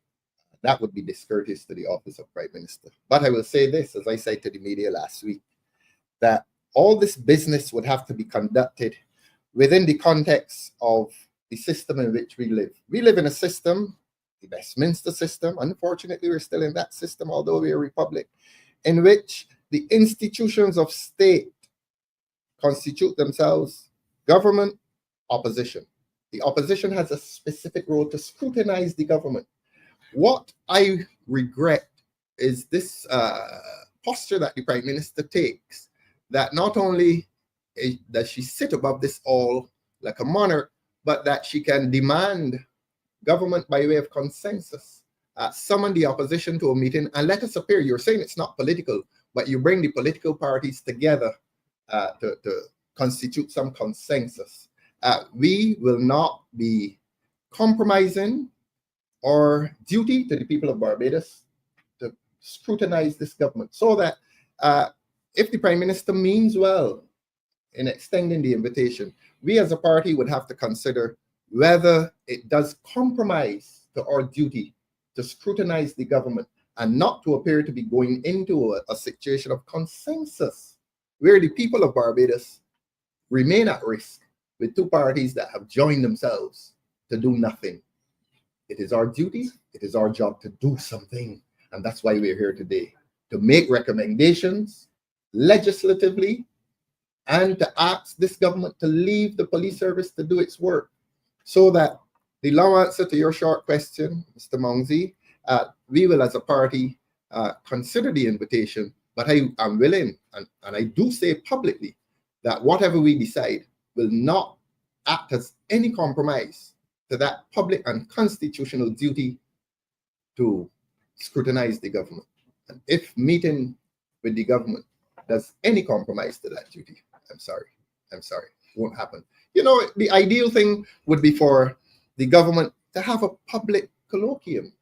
That would be discourteous to the office of Prime Minister. But I will say this, as I said to the media last week, that all this business would have to be conducted within the context of the system in which we live. We live in a system, the Westminster system, unfortunately we're still in that system, although we're a republic, in which the institutions of state constitute themselves government, opposition. The opposition has a specific role to scrutinize the government. What I regret is this posture that the Prime Minister takes, that not only does she sit above this all like a monarch, but that she can demand government by way of consensus, summon the opposition to a meeting and let us appear. You're saying it's not political, but you bring the political parties together to constitute some consensus. We will not be compromising our duty to the people of Barbados to scrutinize this government, so that if the Prime Minister means well in extending the invitation, we as a party would have to consider whether it does compromise to our duty to scrutinize the government and not to appear to be going into a situation of consensus where the people of Barbados remain at risk with two parties that have joined themselves to do nothing. It is our duty, it is our job to do something. And that's why we're here today, to make recommendations legislatively and to ask this government to leave the police service to do its work. So that the long answer to your short question, Mr. Mongzi, we will as a party consider the invitation, but I am willing, and I do say publicly, that whatever we decide will not act as any compromise to that public and constitutional duty to scrutinize the government. And if meeting with the government does any compromise to that duty, I'm sorry, it won't happen. You know, the ideal thing would be for the government to have a public colloquium.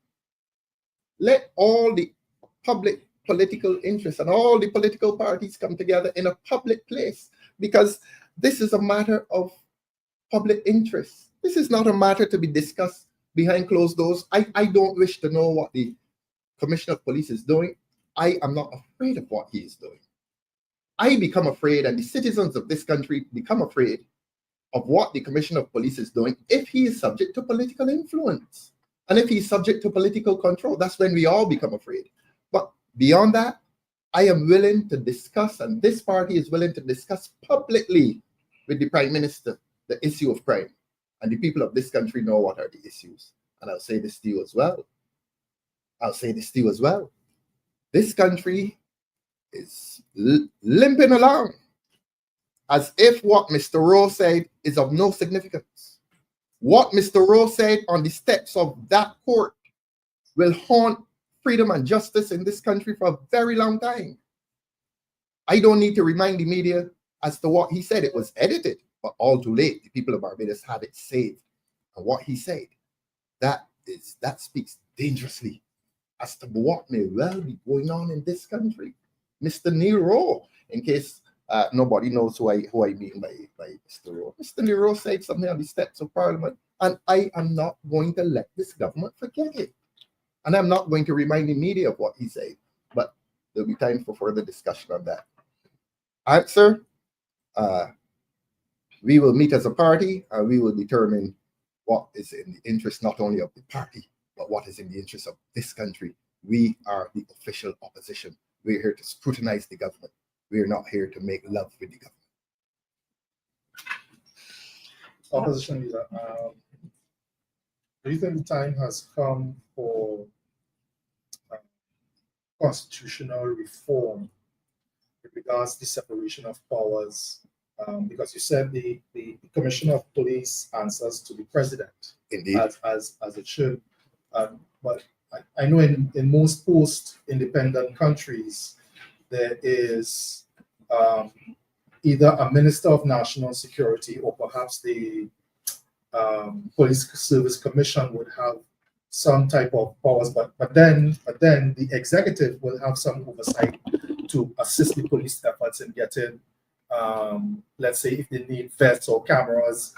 Let all the public political interests and all the political parties come together in a public place, because this is a matter of public interest. This is not a matter to be discussed behind closed doors. I don't wish to know what the Commissioner of Police is doing. I am not afraid of what he is doing. I become afraid, and the citizens of this country become afraid of what the Commissioner of Police is doing if he is subject to political influence. And if he's subject to political control, that's when we all become afraid. But beyond that, I am willing to discuss, and this party is willing to discuss publicly with the Prime Minister the issue of crime. And the people of this country know what are the issues. And I'll say this to you as well. This country is limping along as if what Mr. Rowe said is of no significance. What Mr. Rowe said on the steps of that court will haunt freedom and justice in this country for a very long time. I don't need to remind the media as to what he said. It was edited, but all too late. The people of Barbados had it saved. And what he said, that speaks dangerously as to what may well be going on in this country. Mr. Neil Rowe, in case nobody knows who I mean by Mr. Rowe. Mr. Neil Rowe said something on the steps of Parliament And I am not going to let this government forget it. And I'm not going to remind the media of what he said, but there'll be time for further discussion on that. Answer, we will meet as a party and we will determine what is in the interest not only of the party, but what is in the interest of this country. We are the official opposition. We're here to scrutinize the government. We're not here to make love with the government. Opposition leader, do you think the time has come for constitutional reform with regards to the separation of powers? Because you said the Commissioner of Police answers to the president, Indeed. as it should. But I know in most post-independent countries, there is either a Minister of National Security or perhaps the Police Service Commission would have some type of powers, but then the executive will have some oversight to assist the police efforts in getting, let's say, if they need vests or cameras,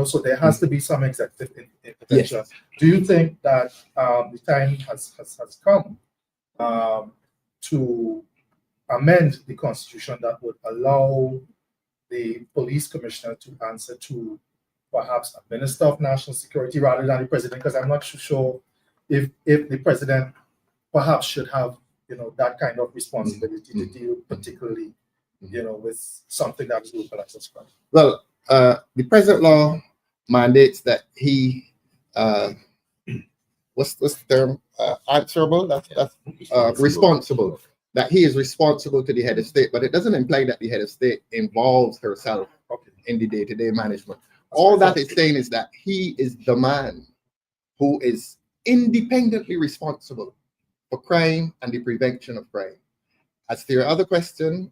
so there has to be some executive intervention. Yes. Do you think that the time has come to amend the constitution that would allow the police commissioner to answer to perhaps a Minister of National Security rather than the president? Because I'm not sure if the president perhaps should have that kind of responsibility to deal particularly with something that is local access crime. Well, the present law mandates that he what's the term? Answerable. That's responsible. That he is responsible to the head of state, but it doesn't imply that the head of state involves herself in the day-to-day management. All that is saying is that he is the man who is independently responsible for crime and the prevention of crime. As to your other question,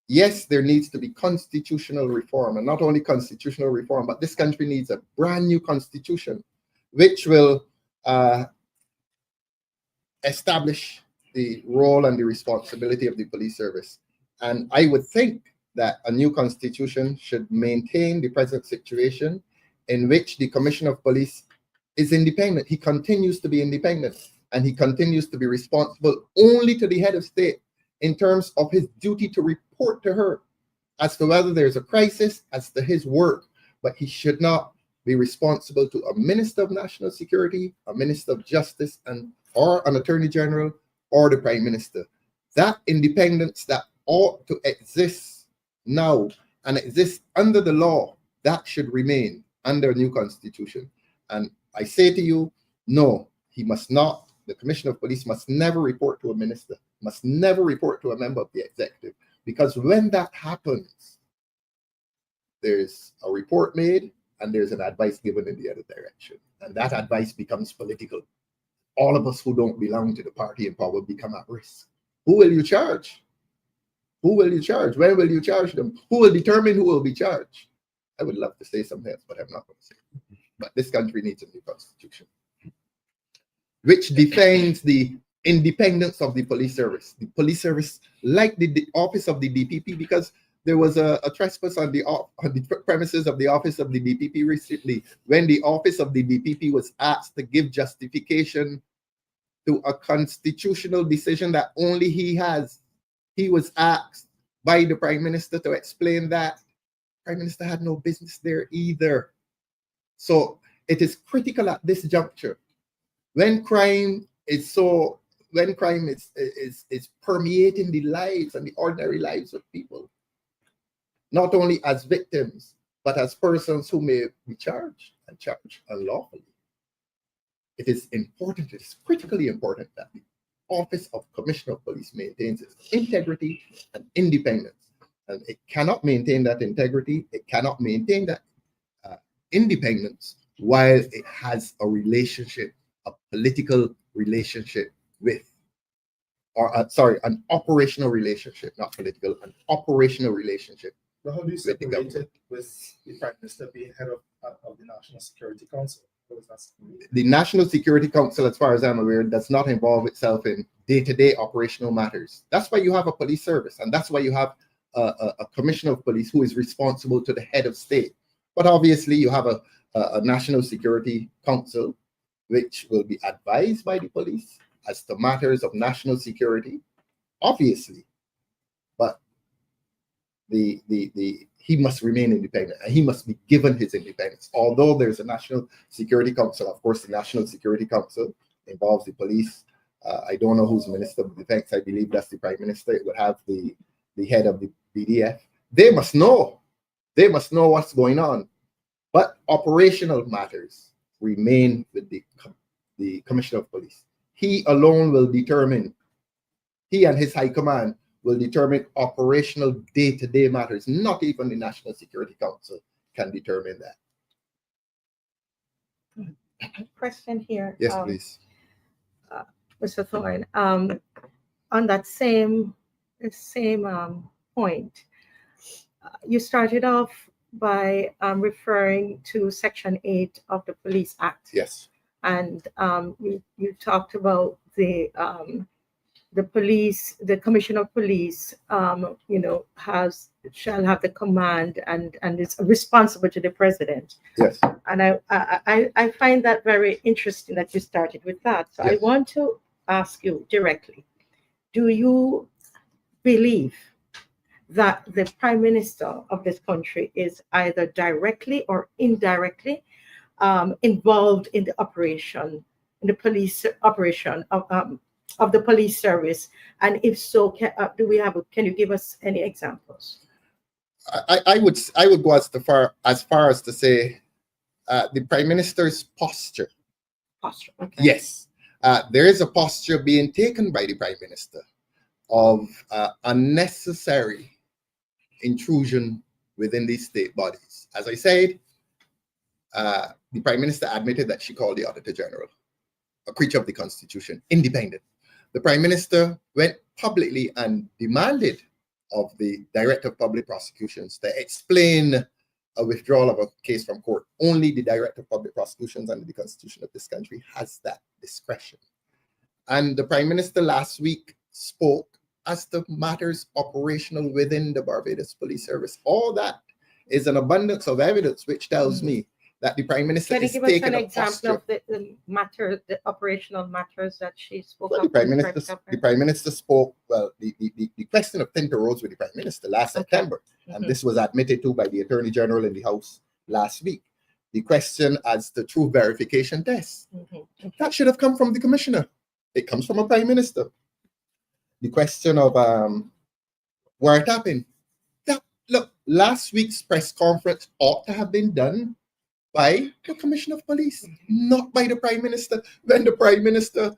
yes, there needs to be constitutional reform, and not only constitutional reform, but this country needs a brand new constitution, which will establish the role and the responsibility of the police service. And I would think that a new constitution should maintain the present situation in which the Commissioner of Police is independent. He continues to be independent, and he continues to be responsible only to the head of state in terms of his duty to report to her as to whether there's a crisis, as to his work, but he should not be responsible to a Minister of National Security, a Minister of Justice, or an Attorney General, or the Prime Minister. That independence that ought to exist now and exist under the law, that should remain under a new constitution. And I say to you, no, he must not. The Commissioner of Police must never report to a minister, must never report to a member of the executive, because when that happens, there's a report made and there's an advice given in the other direction. And that advice becomes political. All of us who don't belong to the party in power become at risk. Who will you charge? Who will you charge? When will you charge them? Who will determine who will be charged? I would love to say something else, but I'm not going to say it. But this country needs a new constitution, which defines the independence of the police service. The police service, like the office of the DPP, because there was a trespass on the premises of the office of the DPP recently, when the office of the DPP was asked to give justification to a constitutional decision that only he has. He was asked by the Prime Minister to explain that. Prime Minister had no business there either. So it is critical at this juncture, when crime is permeating the lives and the ordinary lives of people, not only as victims, but as persons who may be charged and charged unlawfully. It is important, it is critically important that the Office of Commissioner of Police maintains its integrity and independence. And it cannot maintain that integrity, it cannot maintain that independence while it has a relationship, a political relationship with, an operational relationship, not political, an operational relationship. But how do you separate it with the Prime Minister being head of the National Security Council? The National Security Council, as far as I'm aware, does not involve itself in day-to-day operational matters. That's why you have a police service, and that's why you have a Commissioner of Police who is responsible to the head of state. But obviously, you have a National Security Council, which will be advised by the police as to matters of national security, obviously, but he must remain independent and he must be given his independence. Although there's a National Security Council, of course, the National Security Council involves the police. I don't know who's Minister of Defense. I believe that's the Prime Minister. It would have the head of the BDF. They must know. They must know what's going on. But operational matters remain with the Commissioner of Police. He alone will determine, he and his high command will determine operational day-to-day matters. Not even the National Security Council can determine that. Question here. Yes, please. Mr. Thorne, on that same point, you started off by referring to Section 8 of the Police Act. Yes. And you talked about the police, the Commissioner of Police, shall have the command and is responsible to the president. Yes. And I find that very interesting that you started with that. So Yes. I want to ask you directly, do you believe that the Prime Minister of this country is either directly or indirectly involved in the operation, in the police operation of the police service? And if so, can you give us any examples? I would go as far as to say the Prime Minister's posture. Posture. Okay. Yes, there is a posture being taken by the Prime Minister of unnecessary intrusion within these state bodies. As I said, the Prime Minister admitted that she called the Auditor General a creature of the Constitution, independent. The Prime Minister went publicly and demanded of the Director of Public Prosecutions to explain a withdrawal of a case from court. Only the Director of Public Prosecutions under the Constitution of this country has that discretion. And the Prime Minister last week spoke as to matters operational within the Barbados Police Service. All that is an abundance of evidence which tells me that the Prime Minister Can you is give us taking an a example posture. of the operational matters that she spoke Well, of? the Prime Minister spoke, well, the question of Tinto rose with the Prime Minister last September, and this was admitted to by the Attorney General in the House last week. The question as to true verification tests, that should have come from the Commissioner. It comes from a Prime Minister. The question of wiretapping, look, last week's press conference ought to have been done by the Commissioner of Police, not by the Prime Minister. When the Prime Minister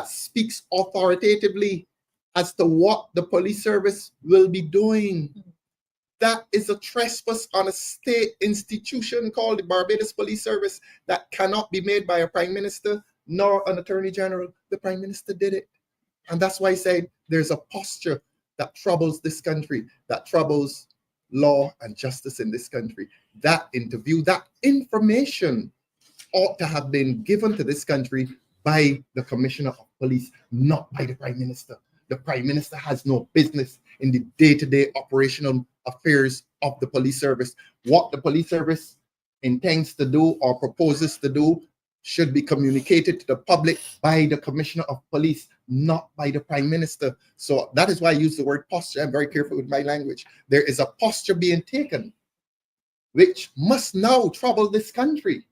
speaks authoritatively as to what the police service will be doing, that is a trespass on a state institution called the Barbados Police Service that cannot be made by a Prime Minister nor an Attorney General. The Prime Minister did it. And that's why I said there's a posture that troubles this country, that troubles law and justice in this country. That interview, that information ought to have been given to this country by the Commissioner of Police, not by the Prime Minister. The Prime Minister has no business in the day-to-day operational affairs of the police service. What the police service intends to do or proposes to do should be communicated to the public by the Commissioner of Police, not by the Prime Minister. So that is why I use the word posture. I'm very careful with my language. There is a posture being taken which must now trouble this country.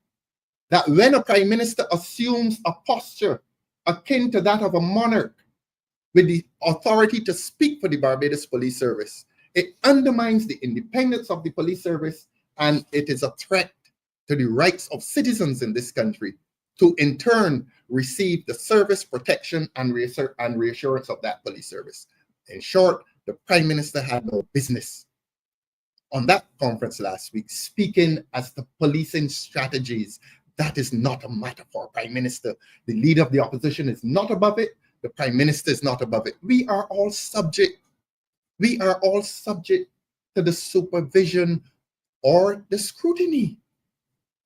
That when a Prime Minister assumes a posture akin to that of a monarch with the authority to speak for the Barbados Police Service, it undermines the independence of the police service, and it is a threat to the rights of citizens in this country to in turn receive the service, protection, and reassurance of that police service. In short, the Prime Minister had no business on that conference last week speaking as to policing strategies. That is not a matter for a Prime Minister. The leader of the opposition is not above it. The Prime Minister is not above it. We are all subject. We are all subject to the supervision or the scrutiny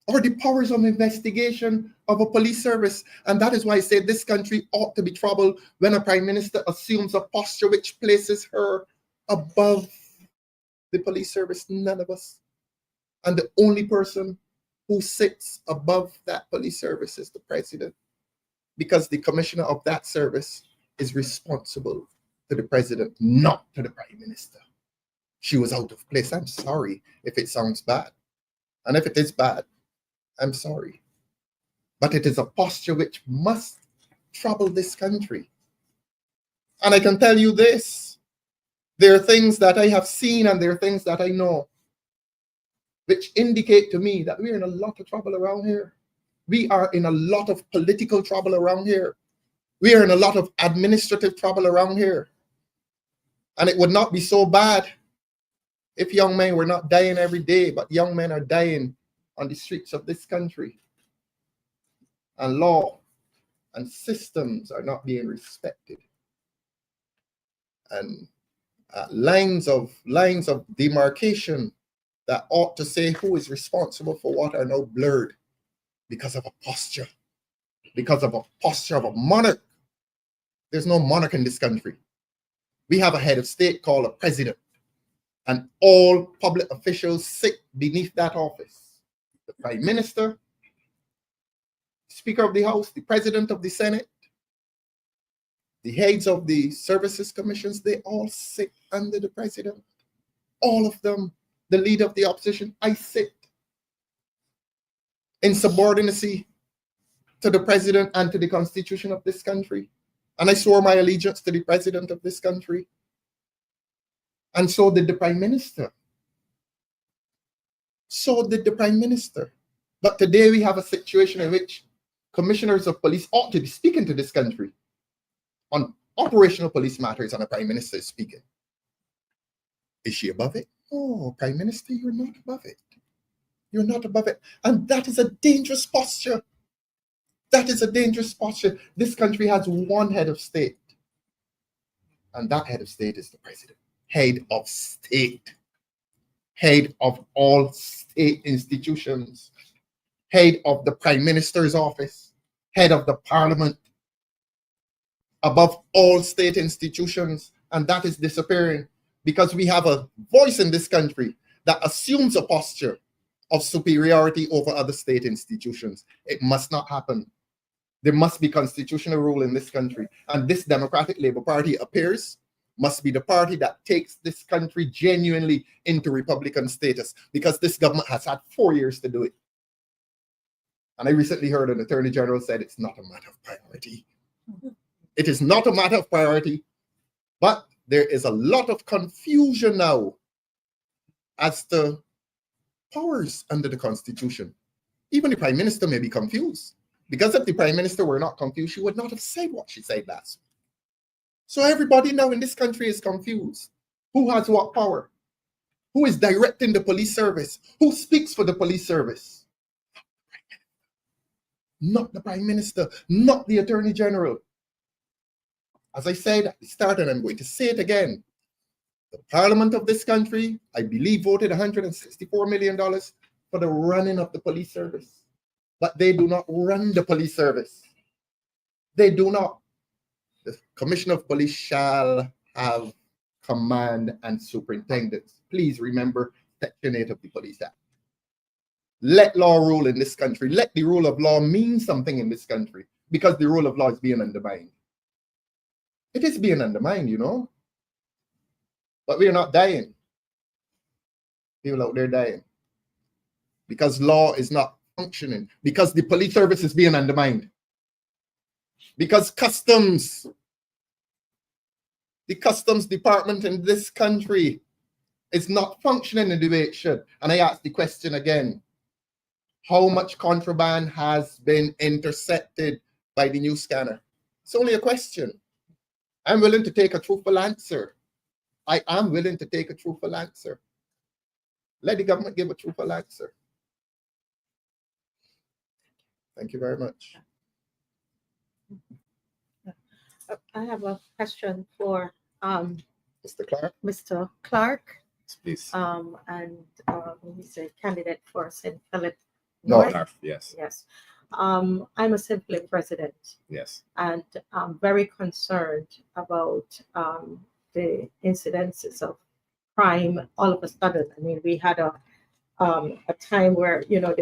or the powers of investigation of a police service. And that is why I say this country ought to be troubled when a Prime Minister assumes a posture which places her above the police service. None of us. And the only person who sits above that police service is the president, because the commissioner of that service is responsible to the president, not to the prime minister. She was out of place. I'm sorry if it sounds bad. And if it is bad, I'm sorry. But it is a posture which must trouble this country. And I can tell you this, there are things that I have seen and there are things that I know which indicate to me that we're in a lot of trouble around here. We are in a lot of political trouble around here. We are in a lot of administrative trouble around here. And it would not be so bad if young men were not dying every day, but young men are dying on the streets of this country. And law and systems are not being respected. And lines of demarcation that ought to say who is responsible for what are now blurred because of a posture of a monarch. There's no monarch in this country. We have a head of state called a president, and all public officials sit beneath that office. The prime minister, speaker of the house, the president of the senate, the heads of the services commissions, they all sit under the president. All of them. The leader of the opposition, I sit in subordinacy to the president and to the constitution of this country. And I swore my allegiance to the president of this country. And so did the prime minister. So did the prime minister. But today we have a situation in which commissioners of police ought to be speaking to this country on operational police matters, and the prime minister is speaking. Is she above it? Oh, prime minister, you're not above it. You're not above it. And that is a dangerous posture. That is a dangerous posture. This country has one head of state. And that head of state is the president. Head of state. Head of all state institutions. Head of the prime minister's office. Head of the parliament. Above all state institutions. And that is disappearing because we have a voice in this country that assumes a posture of superiority over other state institutions. It must not happen. There must be constitutional rule in this country. And this Democratic Labour Party appears must be the party that takes this country genuinely into Republican status, because this government has had 4 years to do it. And I recently heard an Attorney General said it's not a matter of priority. It is not a matter of priority, but there is a lot of confusion now as to powers under the Constitution. Even the Prime Minister may be confused, because if the Prime Minister were not confused, she would not have said what she said last week. So everybody now in this country is confused. Who has what power? Who is directing the police service? Who speaks for the police service? Not the Prime Minister, not the Attorney General. As I said at the start, and I'm going to say it again, the Parliament of this country, I believe, voted $164 million for the running of the police service. But they do not run the police service. They do not. The Commissioner of Police shall have command and superintendence. Please remember Section 8 of the Police Act. Let law rule in this country. Let the rule of law mean something in this country, because the rule of law is being undermined. It is being undermined, you know. But we are not dying. People out there dying. Because law is not functioning. Because the police service is being undermined. Because the customs department in this country is not functioning in the way it should. And I ask the question again. How much contraband has been intercepted by the new scanner? It's only a question. I'm willing to take a truthful answer. I am willing to take a truthful answer. Let the government give a truthful answer. Thank you very much. I have a question for Mr. Clark? Mr. Clark, Please. and he's a candidate for St. Philip. No. North. Yes. Yes. I'm a St. Philip resident, Yes. and I'm very concerned about the incidences of crime all of a sudden. I mean, we had a a time where, you know,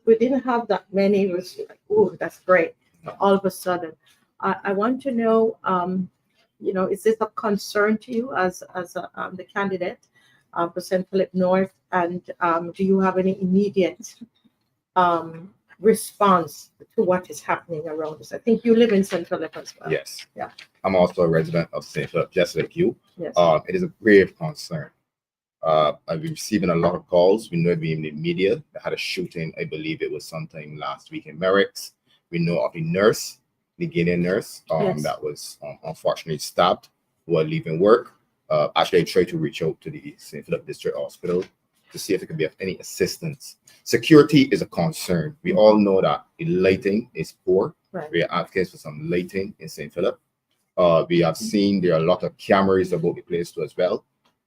we didn't have that many. It was like, oh, that's great. But all of a sudden, I want to know, you know, is this a concern to you as the candidate for St. Philip North? And do you have any immediate response to what is happening around us? I think you live in St. Philip as well. Yes. Yeah. I'm also a resident of St. Philip, just like you. Yes. It is a grave concern. I've been receiving a lot of calls. We know it in the media. They had a shooting, I believe it was sometime last week in Merrick's. We know of the nurse, the Guinean nurse, Yes. that was unfortunately stabbed while leaving work. Actually, I tried to reach out to the St. Philip District Hospital to see if it could be of any assistance. Security is a concern. We all know that the lighting is poor. Right. We are advocates for some lighting in St. Philip. We have seen there are a lot of cameras about the place too as well.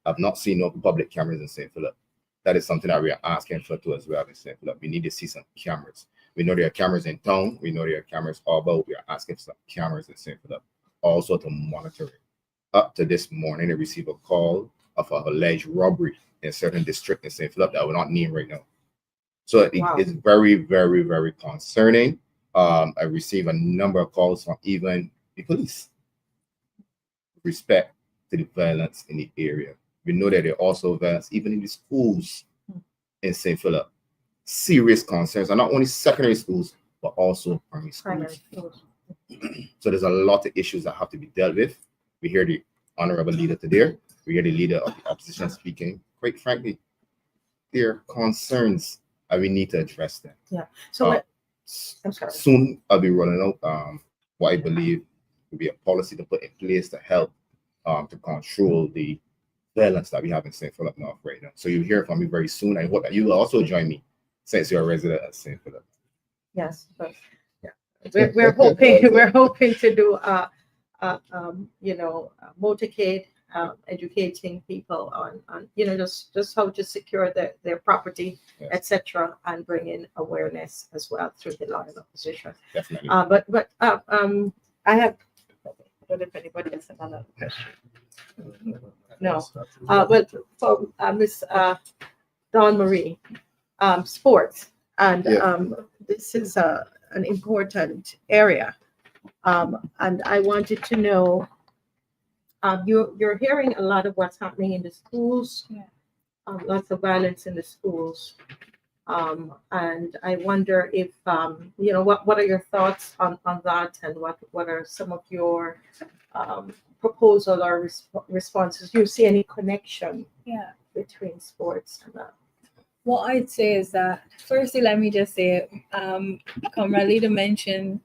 I've not seen no public cameras in St. Philip. That is something that we are asking for too as well in St. Philip. We need to see some cameras. We know there are cameras in town. We know there are cameras all about. We are asking for some cameras in St. Philip, also to monitor it. Up to this morning, I received a call of an alleged robbery in a certain district in St. Philip that I will not name right now. So Wow. it's very, very, very concerning. I received a number of calls from even the police. Respect to the violence in the area. We know that there are also violence even in the schools in St. Philip. Serious concerns, and not only secondary schools, but also primary schools. So there's a lot of issues that have to be dealt with. We hear the honorable leader today. We hear the leader of the opposition speaking. Quite frankly, there are concerns, and we need to address them. Yeah. So I'm sorry. Soon I'll be rolling out what I believe will be a policy to put in place to help to control the violence that we have in St. Philip North right now. So you'll hear from me very soon. I hope that you will also join me since you're a resident of St. Philip. Yes, but yeah, we're hoping to do you know, motorcade, educating people on you know, just how to secure their property, Yes. etc., and bring in awareness as well through the line of opposition. Definitely. But I have, I don't know if anybody has another question. No. But for Miss Dawn Marie, sports, and Yeah. this is an important area, and I wanted to know, you're hearing a lot of what's happening in the schools, lots of violence in the schools, and I wonder if you know, what are your thoughts on that, and what are some of your proposal or responses? Do you see any connection between sports and that? What I'd say is that, firstly, let me just say, Comrade Leader mentioned,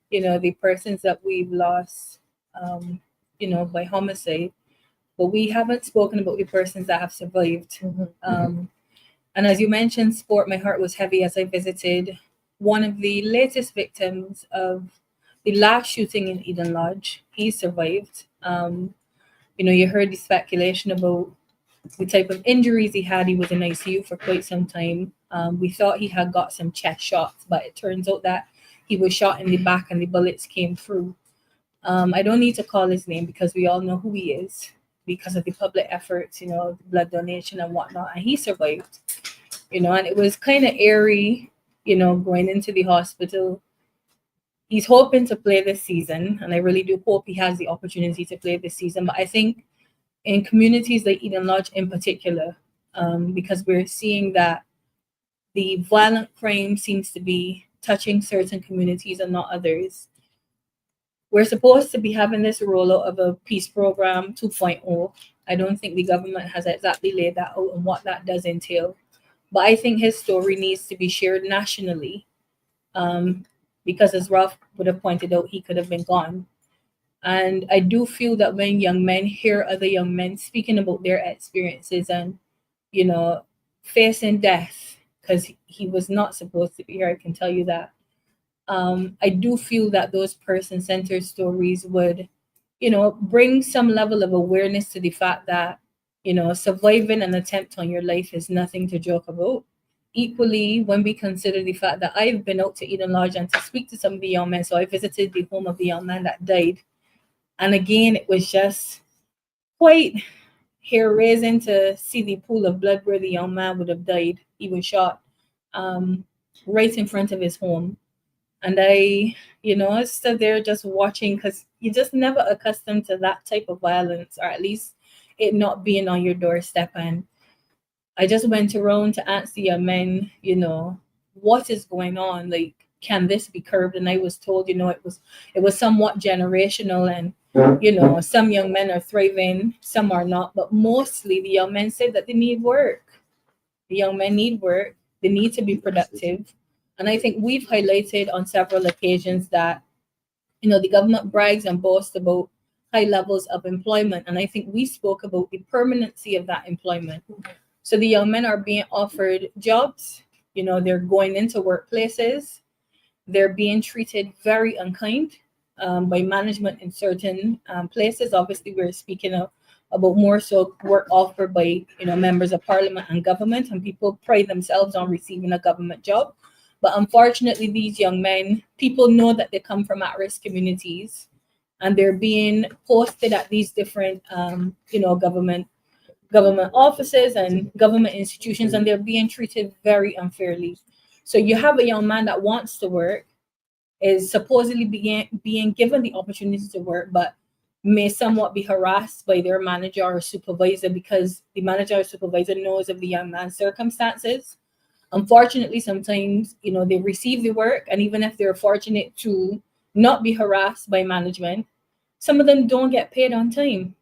you know, the persons that we've lost, you know, by homicide, but we haven't spoken about the persons that have survived. And as you mentioned, sport, my heart was heavy as I visited one of the latest victims of the last shooting in Eden Lodge. He survived. You know, you heard the speculation about the type of injuries he had. He was in ICU for quite some time. We thought he had got some chest shots, but it turns out that he was shot in the back and the bullets came through. I don't need to call his name because we all know who he is because of the public efforts, you know, blood donation and whatnot. And he survived, you know, and it was kind of eerie, you know, going into the hospital. He's hoping to play this season, and I really do hope he has the opportunity to play this season. But I think in communities like Eden Lodge in particular, because we're seeing that the violent crime seems to be touching certain communities and not others. We're supposed to be having this rollout of a peace program 2.0. I don't think the government has exactly laid that out and what that does entail. But I think his story needs to be shared nationally, because as Ralph would have pointed out, he could have been gone. And I do feel that when young men hear other young men speaking about their experiences and, you know, facing death, because he was not supposed to be here, I can tell you that. I do feel that those person-centered stories would, you know, bring some level of awareness to the fact that, you know, surviving an attempt on your life is nothing to joke about. Equally, when we consider the fact that I've been out to Eden Lodge and to speak to some of the young men, so I visited the home of the young man that died. And again, it was just quite hair raising to see the pool of blood where the young man would have died. He was shot right in front of his home. And I, stood there just watching because you're just never accustomed to that type of violence, or at least it not being on your doorstep. And I just went around to ask the young men, what is going on? Like, can this be curbed? And I was told, it was somewhat generational, and some young men are thriving, some are not, but mostly the young men say that they need work. The young men need work. They need to be productive. And I think we've highlighted on several occasions that, the government brags and boasts about high levels of employment. And I think we spoke about the permanency of that employment. So the young men are being offered jobs, they're going into workplaces, they're being treated very unkind by management in certain places. Obviously, we're speaking about more so work offered by members of parliament and government, and people pride themselves on receiving a government job. But unfortunately, these young men, people know that they come from at-risk communities, and they're being posted at these different government offices and government institutions, and they're being treated very unfairly. So you have a young man that wants to work, is supposedly being given the opportunity to work, but may somewhat be harassed by their manager or supervisor because the manager or supervisor knows of the young man's circumstances. Unfortunately, sometimes, they receive the work, and even if they're fortunate to not be harassed by management, some of them don't get paid on time.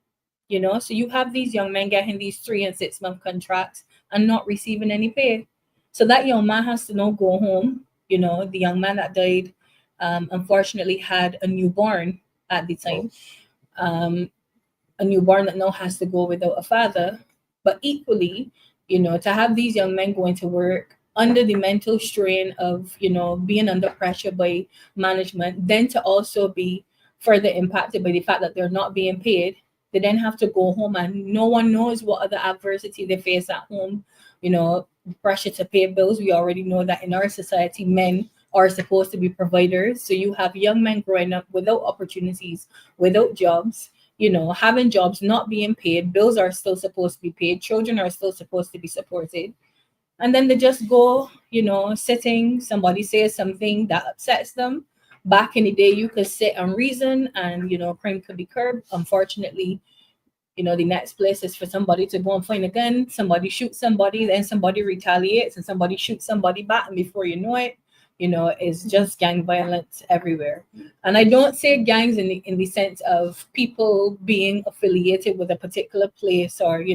So you have these young men getting these 3 and 6 month contracts and not receiving any pay. So that young man has to now go home. The young man that died, unfortunately, had a newborn at the time, a newborn that now has to go without a father. But equally, to have these young men going to work under the mental strain of, being under pressure by management, then to also be further impacted by the fact that they're not being paid. They then have to go home, and no one knows what other adversity they face at home. Pressure to pay bills. We already know that in our society, men are supposed to be providers. So you have young men growing up without opportunities, without jobs, having jobs, not being paid. Bills are still supposed to be paid. Children are still supposed to be supported. And then they just go, sitting, somebody says something that upsets them. Back in the day, you could sit and reason and, crime could be curbed. Unfortunately, the next place is for somebody to go and find a gun, somebody shoots somebody, then somebody retaliates and somebody shoots somebody back. And before you know it, it's just gang violence everywhere. And I don't say gangs in the sense of people being affiliated with a particular place or,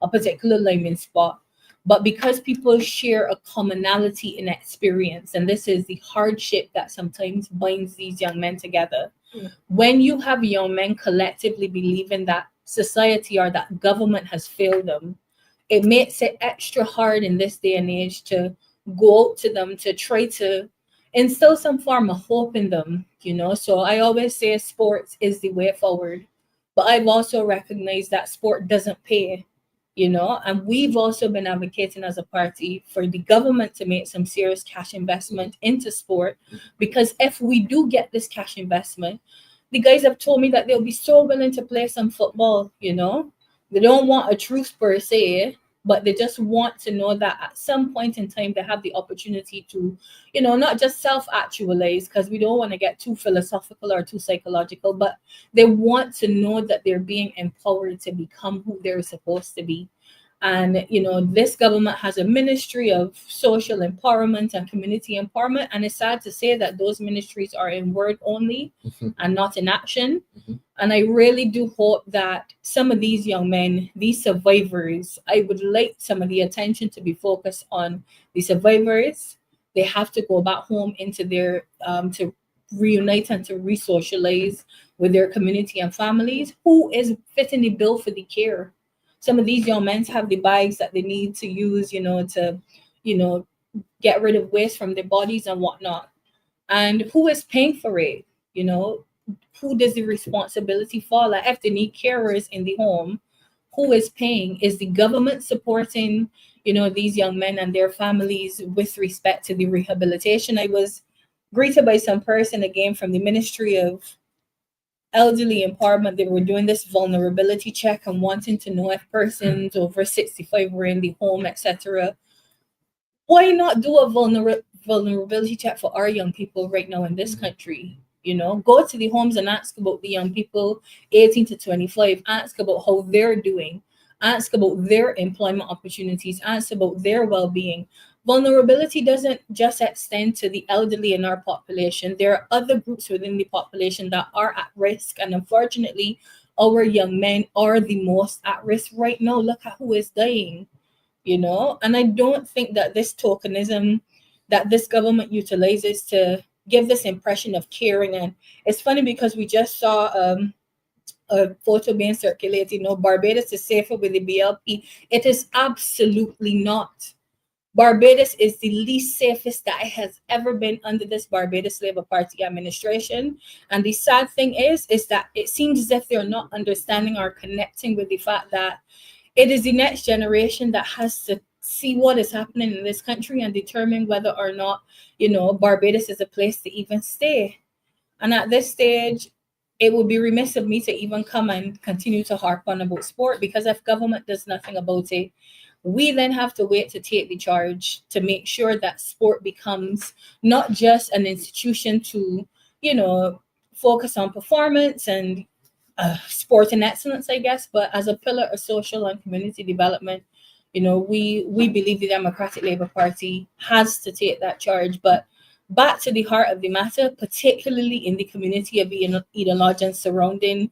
a particular lineman spot, but because people share a commonality in experience. And this is the hardship that sometimes binds these young men together. When you have young men collectively believing that society or that government has failed them, it makes it extra hard in this day and age to go out to them, to try to instill some form of hope in them, So I always say sports is the way forward, but I've also recognized that sport doesn't pay, and we've also been advocating as a party for the government to make some serious cash investment into sport, because if we do get this cash investment, the guys have told me that they'll be so willing to play some football, They don't want a truce per se, but they just want to know that at some point in time, they have the opportunity to, not just self-actualize, because we don't want to get too philosophical or too psychological, but they want to know that they're being empowered to become who they're supposed to be. And, this government has a ministry of social empowerment and community empowerment. And it's sad to say that those ministries are in word only and not in action. And I really do hope that some of these young men, these survivors, I would like some of the attention to be focused on the survivors. They have to go back home into their, to reunite and to re-socialize with their community and families. Who is fitting the bill for the care? Some of these young men have the bags that they need to use, to, get rid of waste from their bodies and whatnot. And who is paying for it? Who does the responsibility fall? Like if they need carers in the home, who is paying? Is the government supporting, these young men and their families with respect to the rehabilitation? I was greeted by some person again from the Ministry of elderly empowerment, they were doing this vulnerability check and wanting to know if persons over 65 were in the home, etc. Why not do a vulnerability check for our young people right now in this country? You know, go to the homes and ask about the young people 18 to 25, ask about how they're doing, ask about their employment opportunities, ask about their well-being. Vulnerability doesn't just extend to the elderly in our population. There are other groups within the population that are at risk, and unfortunately, our young men are the most at risk right now. Look at who is dying, you know? And I don't think that this tokenism that this government utilizes to give this impression of caring. And it's funny because we just saw a photo being circulated, you know, Barbados is safer with the DLP. It is absolutely not. Barbados is the least safest that it has ever been under this Barbados Labour Party administration. And the sad thing is that it seems as if they're not understanding or connecting with the fact that it is the next generation that has to see what is happening in this country and determine whether or not, you know, Barbados is a place to even stay. And at this stage, it would be remiss of me to even come and continue to harp on about sport, because if government does nothing about it, we then have to wait to take the charge to make sure that sport becomes not just an institution to, you know, focus on performance and sport and excellence, I guess, but as a pillar of social and community development. You know, we believe the Democratic Labour Party has to take that charge. But back to the heart of the matter, particularly in the community of Eden Lodge and surrounding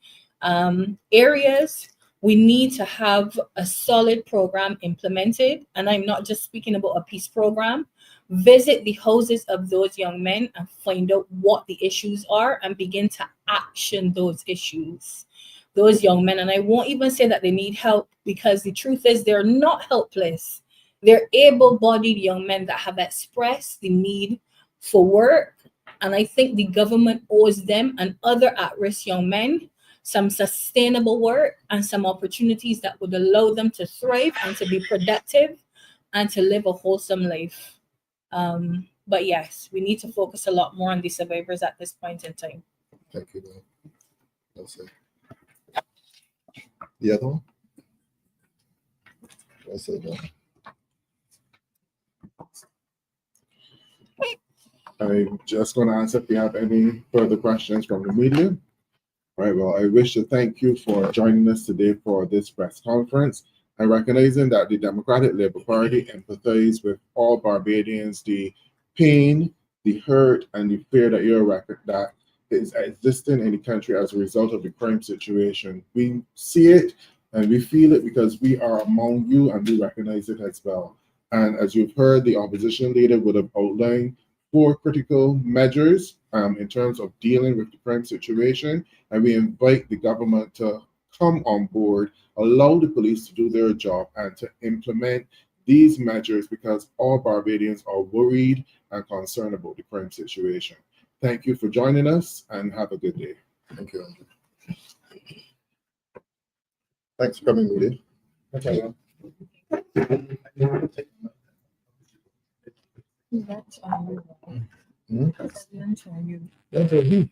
areas, we need to have a solid program implemented. And I'm not just speaking about a peace program. Visit the houses of those young men and find out what the issues are and begin to action those issues. Those young men, and I won't even say that they need help, because the truth is they're not helpless. They're able-bodied young men that have expressed the need for work. And I think the government owes them and other at-risk young men some sustainable work and some opportunities that would allow them to thrive and to be productive and to live a wholesome life. But yes, we need to focus a lot more on the survivors at this point in time. Thank you. That's it. The other one? That's it. I'm just going to answer if you have any further questions from the media. All right, well, I wish to thank you for joining us today for this press conference and recognizing that the Democratic Labour Party empathizes with all Barbadians, the pain, the hurt, and the fear that that is existing in the country as a result of the crime situation. We see it and we feel it because we are among you and we recognize it as well. And as you've heard, the opposition leader would have outlined 4 critical measures in terms of dealing with the crime situation. And we invite the government to come on board, allow the police to do their job and to implement these measures, because all Barbadians are worried and concerned about the crime situation. Thank you for joining us and have a good day. Thank you, Andrew. Thanks for coming, Moody. Okay. That's on you. Hmm? That's on you.